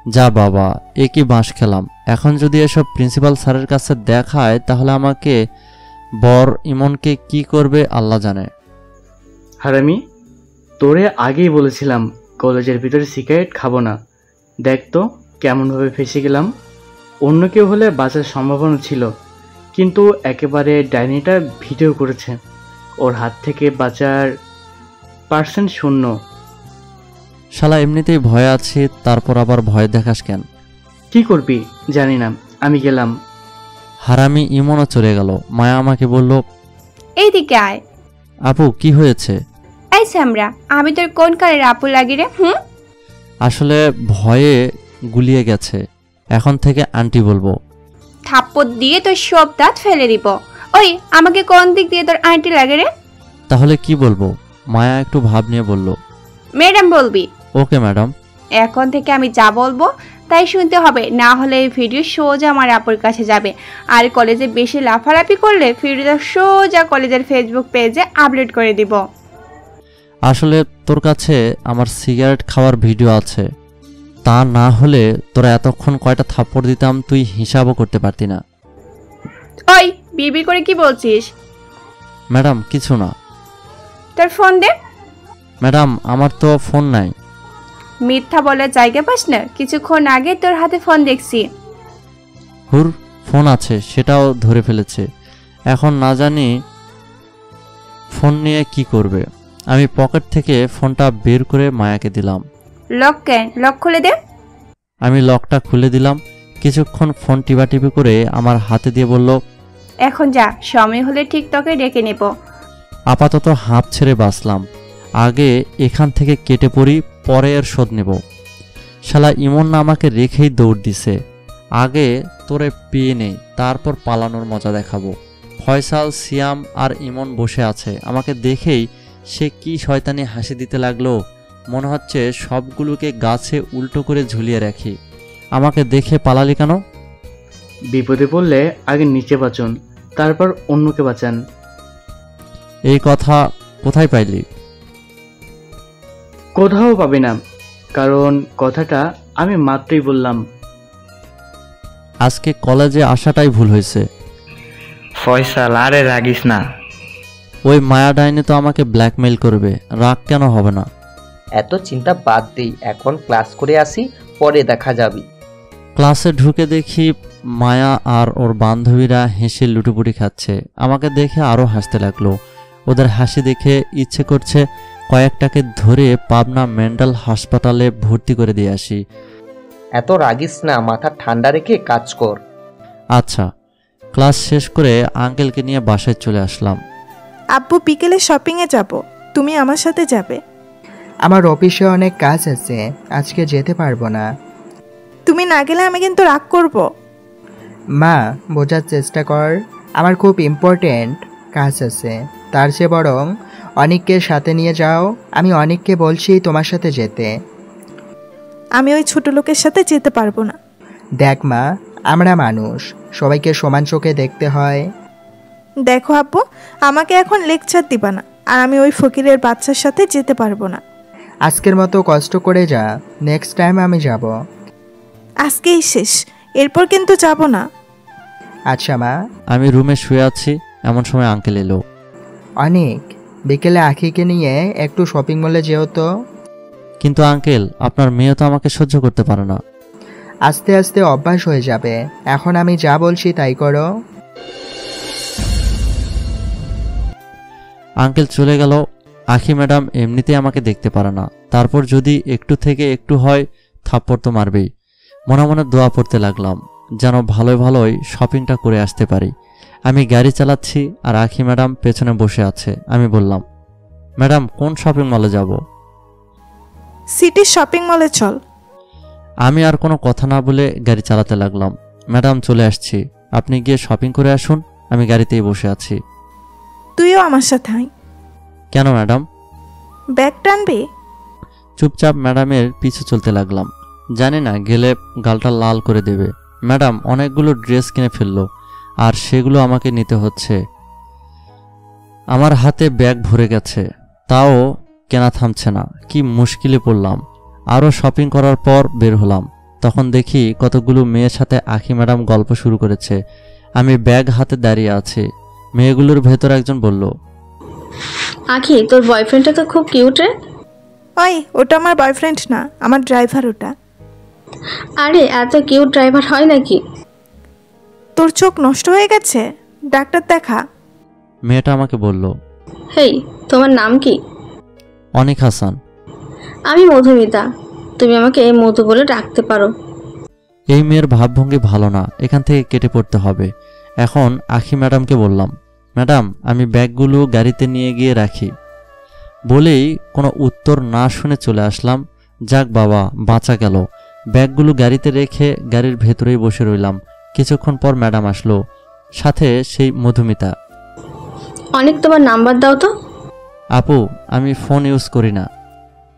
যা বাবা, এ কি বাঁশ খেলাম। এখন যদি এসব প্রিন্সিপাল স্যারের কাছে দেখায়, তাহলে আমাকে বর ইমনকে কি করবে আল্লাহ জানে। হারামি, তোরে আগেই বলেছিলাম কলেজের ভিতরে সিগারেট খাবো না। দেখ তো কেমনভাবে ফেসে গেলাম। অন্য কেউ হলে বাঁচার সম্ভাবনা ছিল, কিন্তু একেবারে ডাইনিটা ভিডিও করেছে, ওর হাত থেকে বাঁচার পার্সেন্ট 0। শালা এমনিতেই ভয় আছি, তারপর আবার ভয় দেখাস কেন? কি করবি জানি না, আমি গেলাম। হারামি ইমনও চলে গেল। মায়া আমাকে বলল, এইদিকে আয়। আপু কি হয়েছে? এই সামরা, আমি তোর কোন কালের আপু লাগি রে? আসলে ভয়ে গুলিয়ে গেছে, এখন থেকে আন্টি বলবো। থাপ্পড় দিয়ে তোর সব দাঁত ফেলে দিব। ওই, আমাকে কোন দিক দিয়ে তোর আন্টি লাগে রে? তাহলে কি বলবো? মায়া একটু ভাব নিয়ে বলল, ম্যাডাম বলবি। Okay madam. এখন থেকে আমি যা বলবো তাই শুনতে হবে, না হলে এই ভিডিও সোজা আমার আপুর কাছে যাবে। আর কলেজে বেশি লাফালাফি করলে ভিডিওটা সোজা কলেজের ফেসবুক পেজে আপলোড করে দিব। আসলে তোর কাছে আমার সিগারেট খাওয়ার ভিডিও আছে, তা না হলে তোরা এতক্ষণ কয়টা থাপ্পড় দিতাম তুই হিসাবও করতে পারতি না। ওই, বিড়বিড় করে কি বলছিস? ম্যাডাম কিছু না। তোর ফোন দে। ম্যাডাম আমার তো ফোন নাই। মিথ্যা বলার জায়গা পাস না, কিছুক্ষণ আগে তোর হাতে ফোন দেখছি। হুর, ফোন আছে, সেটাও ধরে ফেলেছে। এখন না জানি ফোন নিয়ে কি করবে। আমি পকেট থেকে ফোনটা বের করে মায়াকে দিলাম। লক কেন? লক খুলে দে। আমি লকটা খুলে দিলাম। কিছুক্ষণ ফোন টিপাটিপি করে আমার হাতে দিয়ে বলল, এখন যা, সময় হলে ঠিক তোকে ডেকে নেব। আপাতত হাঁপ ছেড়ে বাঁচলাম, আগে এখান থেকে কেটে পড়ি, পরে এর শোধ নেব। শালা ইমন না আমাকে রেখেই দৌড় দিছে। আগে তোরে পেয়ে নেই, তারপর পালানোর মজা দেখাবো। ফয়সাল, সিয়াম আর ইমন বসে আছে। আমাকে দেখেই সে কি শয়তানি হাসি দিতে লাগলো, মনে হচ্ছে সবগুলোকে গাছে উল্টো করে ঝুলিয়ে রাখি। আমাকে দেখে পালালি কেন? বিপদে পড়লে আগে নিচে বাঁচুন, তারপর অন্যকে বাঁচান। এই কথা কোথায় পাইলি? কোথাও পাবি না, কারণ কথাটা আমি মাত্রই বললাম। আজকে কলেজে আসাটাই ভুল হয়েছে। ফয়সাল, আরে রাগিস না। ওই মায়া ডাইনি তো আমাকে ব্ল্যাকমেইল করবে, রাগ কেন হবে না? এত চিন্তা বাদ দেই, এখন ক্লাস করে আসি, পরে দেখা যাবে। ক্লাসে ঢুকে দেখি মায়া আর ওর বান্ধবীরা হেসে লুটোপুটি খাচ্ছে। আমাকে দেখে আরও হাসতে লাগলো। ওদের হাসি দেখে ইচ্ছে করছে কয়েকটাকে ধরে পাবনা মেন্টাল হাসপাতালে ভর্তি করে দিয়ে আসি। এত রাগিস না, মাথা ঠান্ডা রেখে কাজ কর। আচ্ছা। ক্লাস শেষ করে আঙ্কেলকে নিয়ে বাসায় চলে আসলাম। আব্বু বিকেলে শপিংয়ে যাব, তুমি আমার সাথে যাবে? আমার অফিসে অনেক কাজ আছে, আজকে যেতে পারবো না। তুমি না গেলে আমি কিন্তু রাগ করব। মা, বোঝার চেষ্টা কর, আমার খুব ইম্পর্টেন্ট কাজ আছে। তার চেয়ে বরং অনিককে সাথে নিয়ে যাও। আমি অনিককে বলছি তোমার সাথে যেতে। আমি ওই ছোট লোকের সাথে যেতে পারবো না। দেখ মা, আমরা মানুষ, সবাইকে সমান চোখে দেখতে হয়। দেখো আব্বু, আমাকে এখন লেকচার দিবা না, আর আমি ওই ফকিরের বাচ্চার সাথে যেতে পারবো না। আজকের মতো কষ্ট করে যা, নেক্সট টাইম আমি যাব। আজকেই শেষ, এরপর কিন্তু যাব না। আচ্ছা মা। আমি রুমে শুয়ে আছি, এমন সময় আঙ্কেল এলো। অনেক বিকেলে আখিকে নিয়ে একটু শপিং মলে যেও তো। কিন্তু আঙ্কেল, আপনার মেয়ে তো আমাকে সহ্য করতে পারে না। আস্তে আস্তে অভ্যাস হয়ে যাবে, এখন আমি যা বলছি তাই করো। আঙ্কেল চলে গেল। আখি ম্যাডাম এমনিতে আমাকে দেখতে পারে না, তারপর যদি একটু থেকে একটু হয় থাপ্পড় তো মারবেই। মনে মনে দোয়া পড়তে লাগলাম যেন ভালোই ভালোই শপিংটা করে আসতে পারি। আমি গাড়ি চালাচ্ছি আর আখি ম্যাডাম পেছনে বসে আছে। আমি বললাম, ম্যাডাম কোন শপিং মলে যাব? সিটি শপিং মলে চল। আমি আর কোনো কথা না বলে গাড়ি চালাতে লাগলাম। ম্যাডাম চলে আসছি, আপনি গিয়ে শপিং করে আসুন, আমি গাড়িতেই বসে আছি। তুইও আমার সাথে আয়। কেন ম্যাডাম? ব্যাগ টানবে? চুপচাপ ম্যাডামের পিছু চলতে লাগলাম। জানি না গেলে গালটা লাল করে দেবে। ম্যাডাম অনেকগুলো ড্রেস কিনে ফেললো আর সেগুলো আমাকে নিতে হচ্ছে। আমার হাতে ব্যাগ ভরে গেছে, তাও কেনা থামছে না। কি মুশকিলে পড়লাম। আরও শপিং করার পর বের হলাম, তখন দেখি কতগুলো মেয়ের সাথে আখি ম্যাডাম গল্প শুরু করেছে। আমি ব্যাগ হাতে দাঁড়িয়ে আছি। মেয়েগুলোর ভেতর একজন বলল, আখি, তোর বয়ফ্রেন্ডটা তো খুব কিউট রে। ওই, ওটা আমার বয়ফ্রেন্ড না, আমার ড্রাইভার ওটা। আরে এত কিউট ড্রাইভার হয় নাকি? তোর চোখ নষ্ট হয়ে গেছে, ডাক্তার দেখা। মেয়েটা আমাকে বলল। হেই, তোমার নাম কি? অনিক হাসান। আমি মধুমিতা, তুমি আমাকে মধু বলে ডাকতে পারো। এই মেয়ের ভাবভঙ্গি ভালো না, এখান থেকে কেটে পড়তে হবে। এখন আখি ম্যাডামকে বললাম, ম্যাডাম আমি ব্যাগগুলো গাড়িতে নিয়ে গিয়ে রাখি। বলেই কোনো উত্তর না শুনে চলে আসলাম। যাক বাবা, বাঁচা গেল। ব্যাগগুলো গাড়িতে রেখে গাড়ির ভেতরেই বসে রইলাম। কিছুক্ষণ পর ম্যাডাম আসলো, সাথে সেই মধুমিতা। অনেক, তোমার নাম্বার দাও তো। আপু, আমি ফোন ইউজ করি না।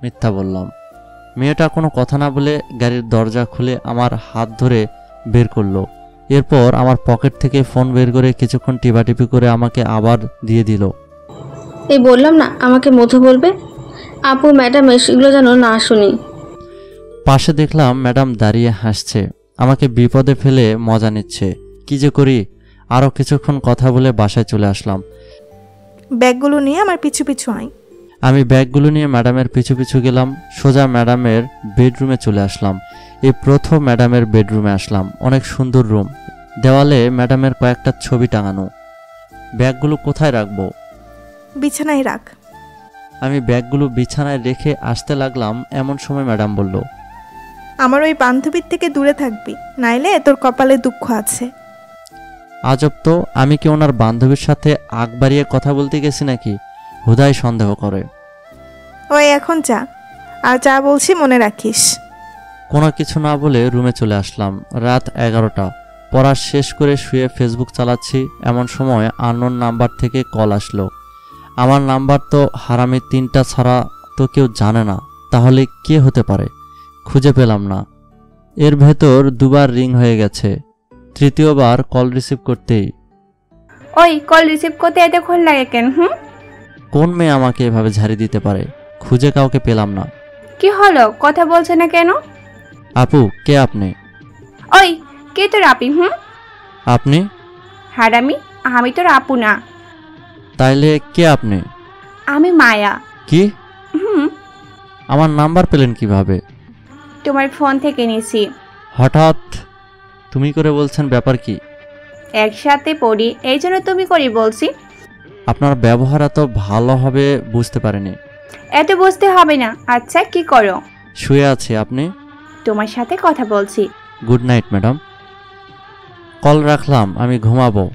মিথ্যা বললাম। মেয়েটা কোনো কথা না বলে গাড়ির দরজা খুলে আমার হাত ধরে বের করলো। এরপর আমার পকেট থেকে ফোন বের করে কিছুক্ষণ টিপাটিপি করে আমাকে আবার দিয়ে দিল। এই বললাম না আমাকে মধু বলবে। আপু ম্যাডাম এগুলো যেন না শুনি। পাশে দেখলাম ম্যাডাম দাঁড়িয়ে হাসছে, আমাকে বিপদে ফেলে মজা নিচ্ছে। কি যে করি। আরও কিছুক্ষণ কথা বলে বাসায় চলে আসলাম। ব্যাগগুলো নিয়ে আমার পিছু পিছু আয়। আমি ব্যাগগুলো নিয়ে ম্যাডামের পিছু পিছু গেলাম। সোজা ম্যাডামের বেডরুমে চলে আসলাম। এই প্রথম ম্যাডামের বেডরুমে আসলাম। অনেক সুন্দর রুম, দেওয়ালে ম্যাডামের কয়েকটা ছবি টাঙানো। ব্যাগগুলো কোথায় রাখবো? বিছানায় রাখ। আমি ব্যাগগুলো বিছানায় রেখে আসতে লাগলাম, এমন সময় ম্যাডাম বলল, আমার ওই বান্ধবীর থেকে দূরে থাকবি, নাইলে তোর কপালে দুঃখ আছে। আজব তো, আমি কি ওনার বান্ধবীর সাথে আগ বাড়িয়ে কথা বলতে গেছি নাকি? হুদাই সন্দেহ করে। ওই এখন যা, আর যা বলছি মনে রাখিস। কোনো কিছু না বলে রুমে চলে আসলাম। রাত 11টা। পড়া শেষ করে শুয়ে ফেসবুক চালাচ্ছি, এমন সময় আননোন নাম্বার থেকে কল আসলো। আমার নাম্বার তো হারামি 3টা ছাড়া তো কেউ জানে না, তাহলে কে হতে পারে? খুঁজে পেলাম না। এর ভেতর দুবার রিং হয়ে গেছে, তৃতীয়বার কল রিসিভ করতেই ওই কল রিসিভ করতে এতক্ষণ লাগে কেন? কোন মেয়ে আমাকে এভাবে ঝাড়ি দিতে পারে? খুঁজে কাউকে পেলাম না। কি হলো, কথা বলছে না কেন? আপু, কে আপনি? ওই কে তোর আপি? আপনি? হারামি, আমি তোর আপু না। তাইলে কে আপনি? আমি মায়া। কি? আমার নাম্বার পেলেন কিভাবে? তোমার ফোন থেকে নিছি। হঠাৎ তুমি করে বলছেন, ব্যাপার কি? একসাথে পড়ি এই জন্য তুমি করি বলছি। আপনার ব্যবহার এত ভালো হবে বুঝতে পারিনি। এত বুঝতে হবে না। আচ্ছা কি করো? শুয়ে আছি। আপনি? তোমার সাথে কথা বলছি। Good night madam. কল রাখলাম, আমি ঘুমাবো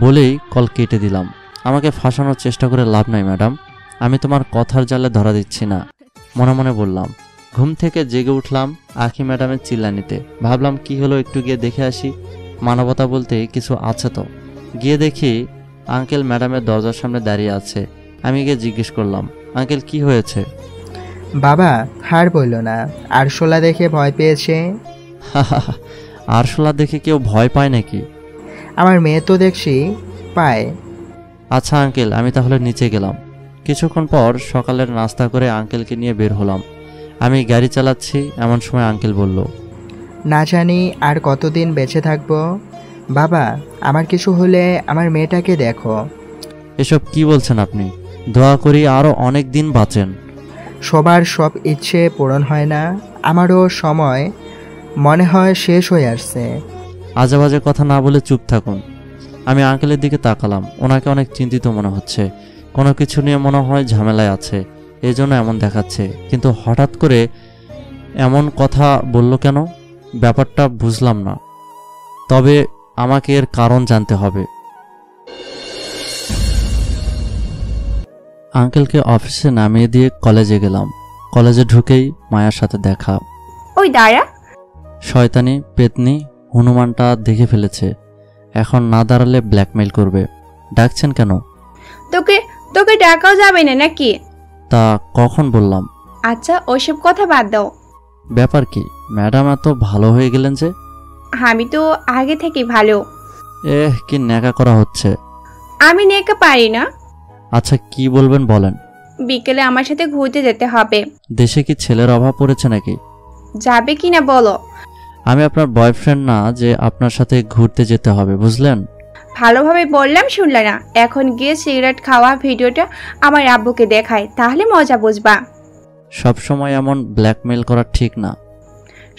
বলেই কল কেটে দিলাম। আমাকে ফাঁসানোর চেষ্টা করে লাভ নাই ম্যাডাম, আমি তোমার কথার জালে ধরা দিচ্ছি না, মনে মনে বললাম। ঘুম থেকে জেগে উঠলাম আখি ম্যাডামের চিল্লানিতে। ভাবলাম কি হলো, একটু গিয়ে দেখে আসি, মানবতা বলতে কিছু আছে তো। গিয়ে দেখি আঙ্কেল ম্যাডামের দরজার সামনে দাঁড়িয়ে আছে। আমি গিয়ে জিজ্ঞেস করলাম, আঙ্কেল কি হয়েছে? বাবা হার বলল না, আরশোলা দেখে ভয় পেয়েছে। আরশোলা দেখে কেউ ভয় পায় নাকি? আমার মেয়ে তো দেখছি পায়। আচ্ছা আঙ্কেল, আমি তাহলে নিচে গেলাম। কিছুক্ষণ পর সকালের নাস্তা করে আঙ্কেলকে নিয়ে বের হলাম। আমি গাড়ি চালাচ্ছি, এমন সময় আঙ্কেল বলল, না জানি আর কতদিন বেঁচে থাকবো। বাবা আমার কিছু হলে আমার মেয়েটাকে দেখো। এসব কি বলছেন আপনি? দোয়া করি আরও অনেক দিন বাঁচেন। সবার সব ইচ্ছে পূরণ হয় না, আমারও সময় মনে হয় শেষ হয়ে আসছে। আজে বাজে কথা না বলে চুপ থাকুন। আমি আঙ্কেলের দিকে তাকালাম, ওনাকে অনেক চিন্তিত মনে হচ্ছে, কোনো কিছু নিয়ে মনে হয় ঝামেলায় আছে, এই জন্য এমন দেখাচ্ছে। কিন্তু হঠাৎ করে এমন কথা বলল কেন, ব্যাপারটা বুঝলাম না। তবে আমাকে এর কারণ জানতে হবে। আঙ্কেলকে অফিসে নামিয়ে দিয়ে কলেজে গেলাম। কলেজে ঢুকেই মায়ার সাথে দেখা। ওই দাঁড়া। শয়তানি পেতনি হনুমানটা দেখে ফেলেছে, এখন না দাঁড়ালে ব্ল্যাকমেইল করবে। ডাকছেন কেন? তোকে তোকে ডাকাও যাবে না নাকি? তা কখন বললাম? আচ্ছা ওইসব কথা বাদ দাও। ব্যাপার কি, ম্যাডাম এত ভালো হয়ে গেলেন যে? আমি তো আগে থেকে ভালো। কি নেকা করা হচ্ছে। আমি নেকা পারি না। আচ্ছা কি বলবেন বলেন। বিকেলে আমার সাথে ঘুরতে যেতে হবে। দেশে কি ছেলের অভাব পড়েছে নাকি? যাবে কিনা বলো। আমি আপনার বয়ফ্রেন্ড না যে আপনার সাথে ঘুরতে যেতে হবে, বুঝলেন? ভালোভাবে বললাম শুনলে না। এখন গিয়ে সিগারেট খাওয়া ভিডিওটা আমার আব্বুকে দেখায়, তাহলে মজা বুঝবা। সব সময় এমন ব্ল্যাকমেইল করা ঠিক না।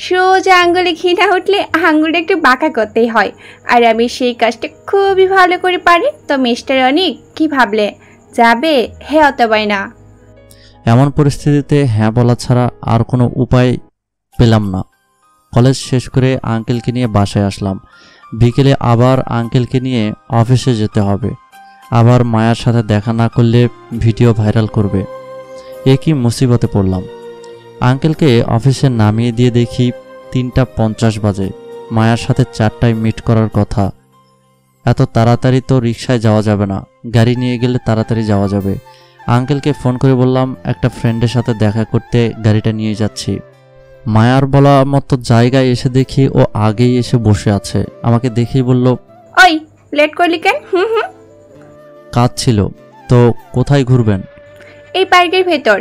সোজা আঙ্গুলে ঘৃণা উঠলে আঙ্গুলটা একটু বাঁকা করতেই হয়, আর আমি সেই কাজটা খুবই ভালো করে পারি। তো মিস্টার অনিক কি ভাবলে, যাবে হ্যাঁ অথবা না? এমন পরিস্থিতিতে হ্যাঁ বলা ছাড়া আর কোনো উপায় পেলাম না। কলেজ শেষ করে আঙ্কেলকে নিয়ে বাসায় আসলাম। বিকেলে আবার আঙ্কেলকে নিয়ে অফিসে যেতে হবে। আবার মায়ার সাথে দেখা না করলে ভিডিও ভাইরাল করবে। এ কি মুসিবতে পড়লাম। আঙ্কেলকে অফিসে নামিয়ে দিয়ে দেখি 3:50 বাজে। মায়ার সাথে 4টায় মিট করার কথা। এত তাড়াতাড়ি তো রিকশায় যাওয়া যাবে না, গাড়ি নিয়ে গেলে তাড়াতাড়ি যাওয়া যাবে। আঙ্কেলকে ফোন করে বললাম একটা ফ্রেন্ডের সাথে দেখা করতে গাড়িটা নিয়ে যাচ্ছি। মায়ার বলা মতো জায়গায় এসে দেখি ও আগেই এসে বসে আছে। আমাকে দেখেই বলল, ওই লেট করলি কেন? কাজ ছিল। তো কোথায় ঘুরবেন? এই পার্কের ভেতর।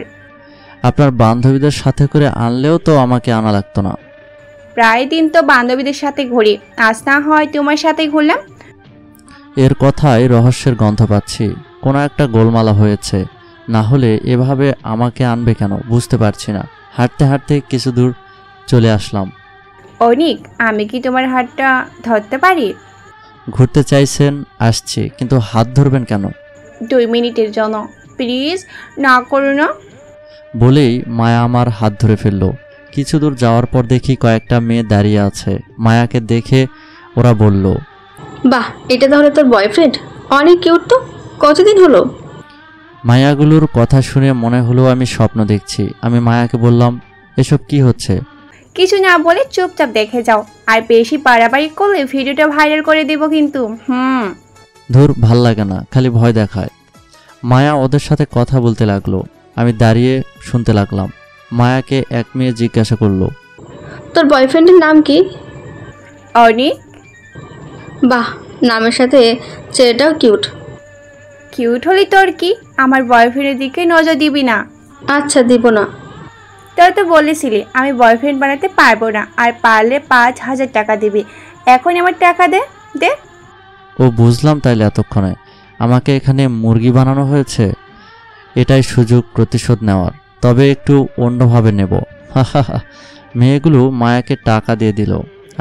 আপনার বান্ধবীদের সাথে করে আনলেও তো আমাকে আনা লাগতো না। প্রায় দিন তো বান্ধবীদের সাথে ঘুরি, আজ না হয় তোমার সাথে ঘুরলাম। এর কথায় রহস্যের গন্ধ পাচ্ছি। কোনো একটা গোলমালা হয়েছে, না হলে এভাবে আমাকে আনবে কেন বুঝতে পারছি না। হাঁটতে হাঁটতে কিছু দূর চলে আসলাম। অনিক, আমি কি তোমার হাতটা ধরতে পারি? ঘুরতে চাইছেন, আসছি, কিন্তু হাত ধরবেন কেন? 2 মিনিটের জন্য প্লিজ, না করো না। বলেই মায়া আমার হাত ধরে ফেলল। কিছু দূর যাওয়ার পর দেখি কয়েকটা মেয়ে দাঁড়িয়ে আছে। মায়াকে দেখে ওরা বলল, বাহ, এটা তাহলে তোর বয়ফ্রেন্ড? অনেক কিউট তো, কতদিন হলো? মায়াগুলোর কথা শুনে মনে হলো আমি স্বপ্ন দেখছি। আমি মায়াকে বললাম, এসব কি হচ্ছে? কিছু না বলে চুপচাপ দেখে যাও, আর বেশি বাড়াবাড়ি করলে ভিডিওটা ভাইরাল করে দেব কিন্তু। ধুর, ভাল লাগে না, খালি ভয় দেখায়। মায়া ওদের সাথে কথা বলতে লাগলো। আমি দাঁড়িয়ে শুনতে লাগলাম। মায়াকে এক মেয়ে জিজ্ঞাসা করলো, তো তোর বয়ফ্রেন্ডের নাম কি? অনিক। বাহ, নামের সাথে ছেলেটাও কিউট। কিউট হলি তোর কি? আমার বয়ফ্রেন্ডের দিকে নজর দিবি না। আচ্ছা, দিব না। তোরা তো বলেছিলি আমি বয়ফ্রেন্ড বানাতে পারবো না, আর পারলে 5,000 টাকা দিবি। এখন আমার টাকা দে দে। ও বুঝলাম তাইলে এতক্ষণে আমাকে এখানে মুরগি বানানো হয়েছে। এটাই সুযোগ প্রতিশোধ নেওয়ার, তবে একটু অন্যভাবে নেব। মেয়েগুলো মায়াকে টাকা দিয়ে দিল।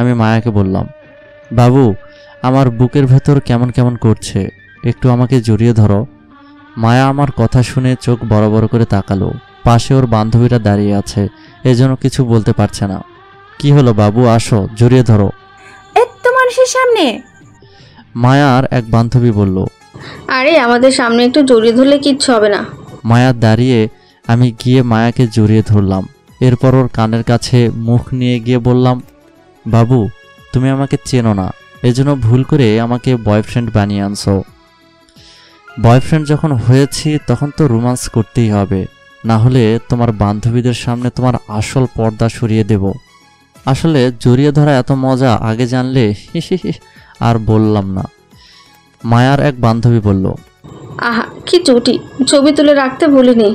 আমি মায়াকে বললাম, বাবু আমার বুকের ভেতর কেমন কেমন করছে, একটু আমাকে জড়িয়ে ধরো। মায়া আমার কথা শুনে চোখ বড় বড় করে তাকালো। পাশে ওর বান্ধবীরা দাঁড়িয়ে আছে, এজন্য কিছু বলতে পারছে না। কি হলো বাবু, আসো জড়িয়ে ধরো। এত মানুষের সামনে? মায়ার এক বান্ধবী বলল। আরে আমাদের সামনে একটু জড়িয়ে ধরলে কিচ্ছু হবে না। মায়া দাঁড়িয়ে, আমি গিয়ে মায়াকে জড়িয়ে ধরলাম। এরপর ওর কানের কাছে মুখ নিয়ে গিয়ে বললাম, বাবু তুমি আমাকে চেনো না, এজন্য ভুল করে আমাকে বয়ফ্রেন্ড বানিয়ে আনছো। বয়ফ্রেন্ড যখন হয়েছি তখন তো রোমান্স করতেই হবে, না হলে তোমার বান্ধবীদের সামনে তোমার আসল পর্দা সরিয়ে দেব। আসলে জড়িয়ে ধরা এত মজা আগে জানলে আর বললাম না। মায়ার এক বান্ধবী বলল, আহা কি চুটি, ছবি তুলে রাখতে ভুলিনি।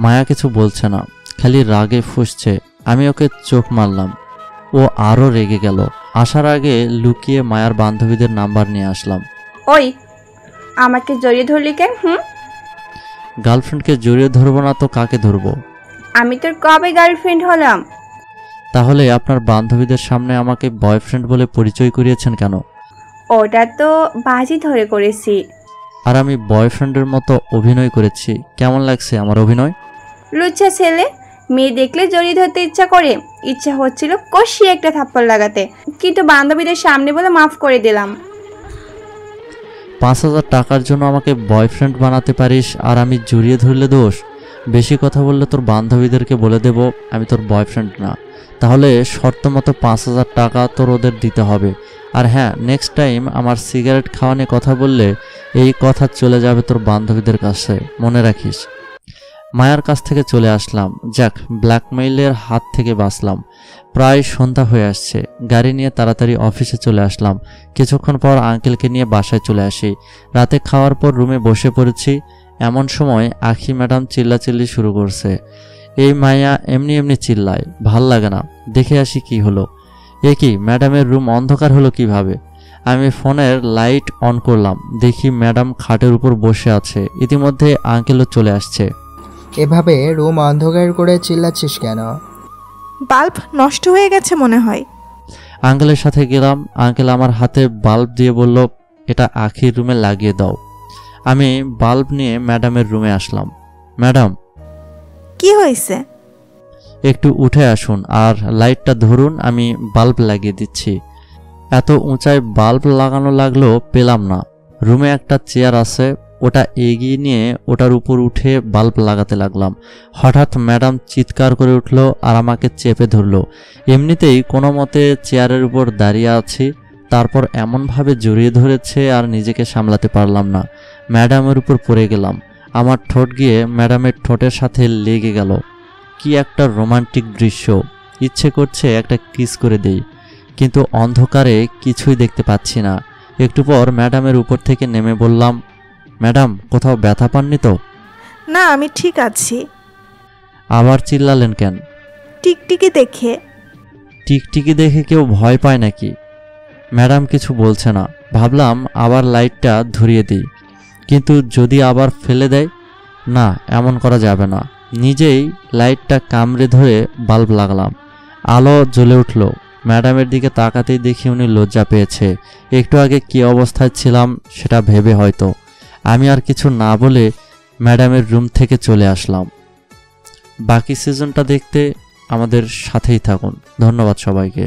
মায়া কিছু বলছে না, খালি রাগে ফুঁসছে। আমি ওকে চোখ মারলাম, ও আরও রেগে গেল। আসার আগে লুকিয়ে মায়ার বান্ধবীদের নাম্বার নিয়ে আসলাম। ওই আমাকে জড়িয়ে ধরলি কেন? গার্লফ্রেন্ডকে জড়িয়ে ধরবো না তো কাকে ধরবো? আমি তোর কবে গার্লফ্রেন্ড হলাম? তাহলে আপনার বান্ধবীদের সামনে আমাকে বয়ফ্রেন্ড বলে পরিচয় করিয়েছেন কেন? ওটা তো বাজি ধরে করেছি। আর আমি বয়ফ্রেন্ডের মতো অভিনয় করেছি, কেমন লাগছে আমার অভিনয়? লুচ্ছা ছেলে, মেয়ে দেখলে জড়িয়ে ধরতে ইচ্ছা করে। ইচ্ছা হচ্ছিল কষিয়ে একটা থাপ্পড় লাগাতে, কিন্তু বান্ধবীদের সামনে বলে মাফ করে দিলাম। 5,000 টাকার জন্য আমাকে বয়ফ্রেন্ড বানাতে পারিস, আর আমি জড়িয়ে ধরলে দোষ? বেশি কথা বললে তোর বান্ধবীদেরকে বলে দেব আমি তোর বয়ফ্রেন্ড না। তাহলে শর্ত মতো 5,000 টাকা তোর ওদের দিতে হবে। আর হ্যাঁ, নেক্সট টাইম আমার সিগারেট খাওয়া নিয়ে কথা বললে এই কথা চলে যাবে তোর বান্ধবীদের কাছে, মনে রাখিস। মায়ার কাছ থেকে চলে আসলাম। যাক, ব্ল্যাকমেইলের হাত থেকে বাঁচলাম। প্রায় সন্ধ্যা হয়ে আসছে, গাড়ি নিয়ে তাড়াতাড়ি অফিসে চলে আসলাম। কিছুক্ষণ পর আঙ্কেলকে নিয়ে বাসায় চলে আসি। রাতে খাওয়ার পর রুমে বসে পড়েছি। এমন সময় আখি ম্যাডাম চিল্লাচিল্লি শুরু করছে। এই মায়া এমনি এমনি চিল্লায়, ভাল লাগে না, দেখে আসি কি হলো। এ কি, ম্যাডামের রুম অন্ধকার হলো কিভাবে? আমি ফোনের লাইট অন করলাম, দেখি ম্যাডাম খাটের উপর বসে আছে। ইতিমধ্যে আঙ্কেলও চলে আসছে। এভাবে রুম অন্ধকার করে চিল্লাচ্ছিস কেন? বাল্ব নষ্ট হয়ে গেছে মনে হয়। আঙ্কেলের সাথে গেলাম। আঙ্কেল আমার হাতে বাল্ব দিয়ে বলল, এটা আখির রুমে লাগিয়ে দাও। আমি বাল্ব নিয়ে ম্যাডামের রুমে আসলাম। ম্যাডাম, কি হয়েছে? একটু উঠে আসুন আর লাইটটা ধরুন, আমি বাল্ব লাগিয়ে দিচ্ছি। এত উঁচায় বাল্ব লাগানো লাগলো, পেলাম না। রুমে একটা চেয়ার আছে, ওটা এগিয়ে নিয়ে ওটার উপর উঠে বাল্ব লাগাতে লাগলাম। হঠাৎ ম্যাডাম চিৎকার করে উঠলো আর আমাকে চেপে ধরলো। এমনিতেই কোনো মতে চেয়ারের উপর দাঁড়িয়ে আছি, তারপর এমনভাবে জড়িয়ে ধরেছে আর নিজেকে সামলাতে পারলাম না। ম্যাডামের উপর পড়ে গেলাম। আমার ঠোঁট গিয়ে ম্যাডামের ঠোঁটের সাথে লেগে গেল। কি একটা রোমান্টিক দৃশ্য, ইচ্ছে করছে একটা কিস করে দেই, কিন্তু অন্ধকারে কিছুই দেখতে পাচ্ছি না। একটু পর ম্যাডামের উপর থেকে নেমে বললাম, ম্যাডাম কোথাও ব্যথা পাননি তো? না, আমি ঠিক আছি। আবার চিল্লালেন কেন? টিকটিকি দেখে। টিকটিকি দেখে কেউ ভয় পায় নাকি? ম্যাডাম কিছু বলছে না। ভাবলাম আবার লাইটটা ধরিয়ে দিই, কিন্তু যদি আবার ফেলে দেয়, না, এমন করা যাবে না। নিজেই লাইটটা কামড়ে ধরে বাল্ব লাগালাম। আলো জ্বলে উঠল। ম্যাডামের দিকে তাকাতেই দেখি উনি লজ্জা পেয়েছে। একটু আগে কী অবস্থায় ছিলাম সেটা ভেবে হয়তো। আমি আর কিছু না বলে ম্যাডামের রুম থেকে চলে আসলাম। বাকি সিজনটা দেখতে আমাদের সাথেই থাকুন। ধন্যবাদ সবাইকে।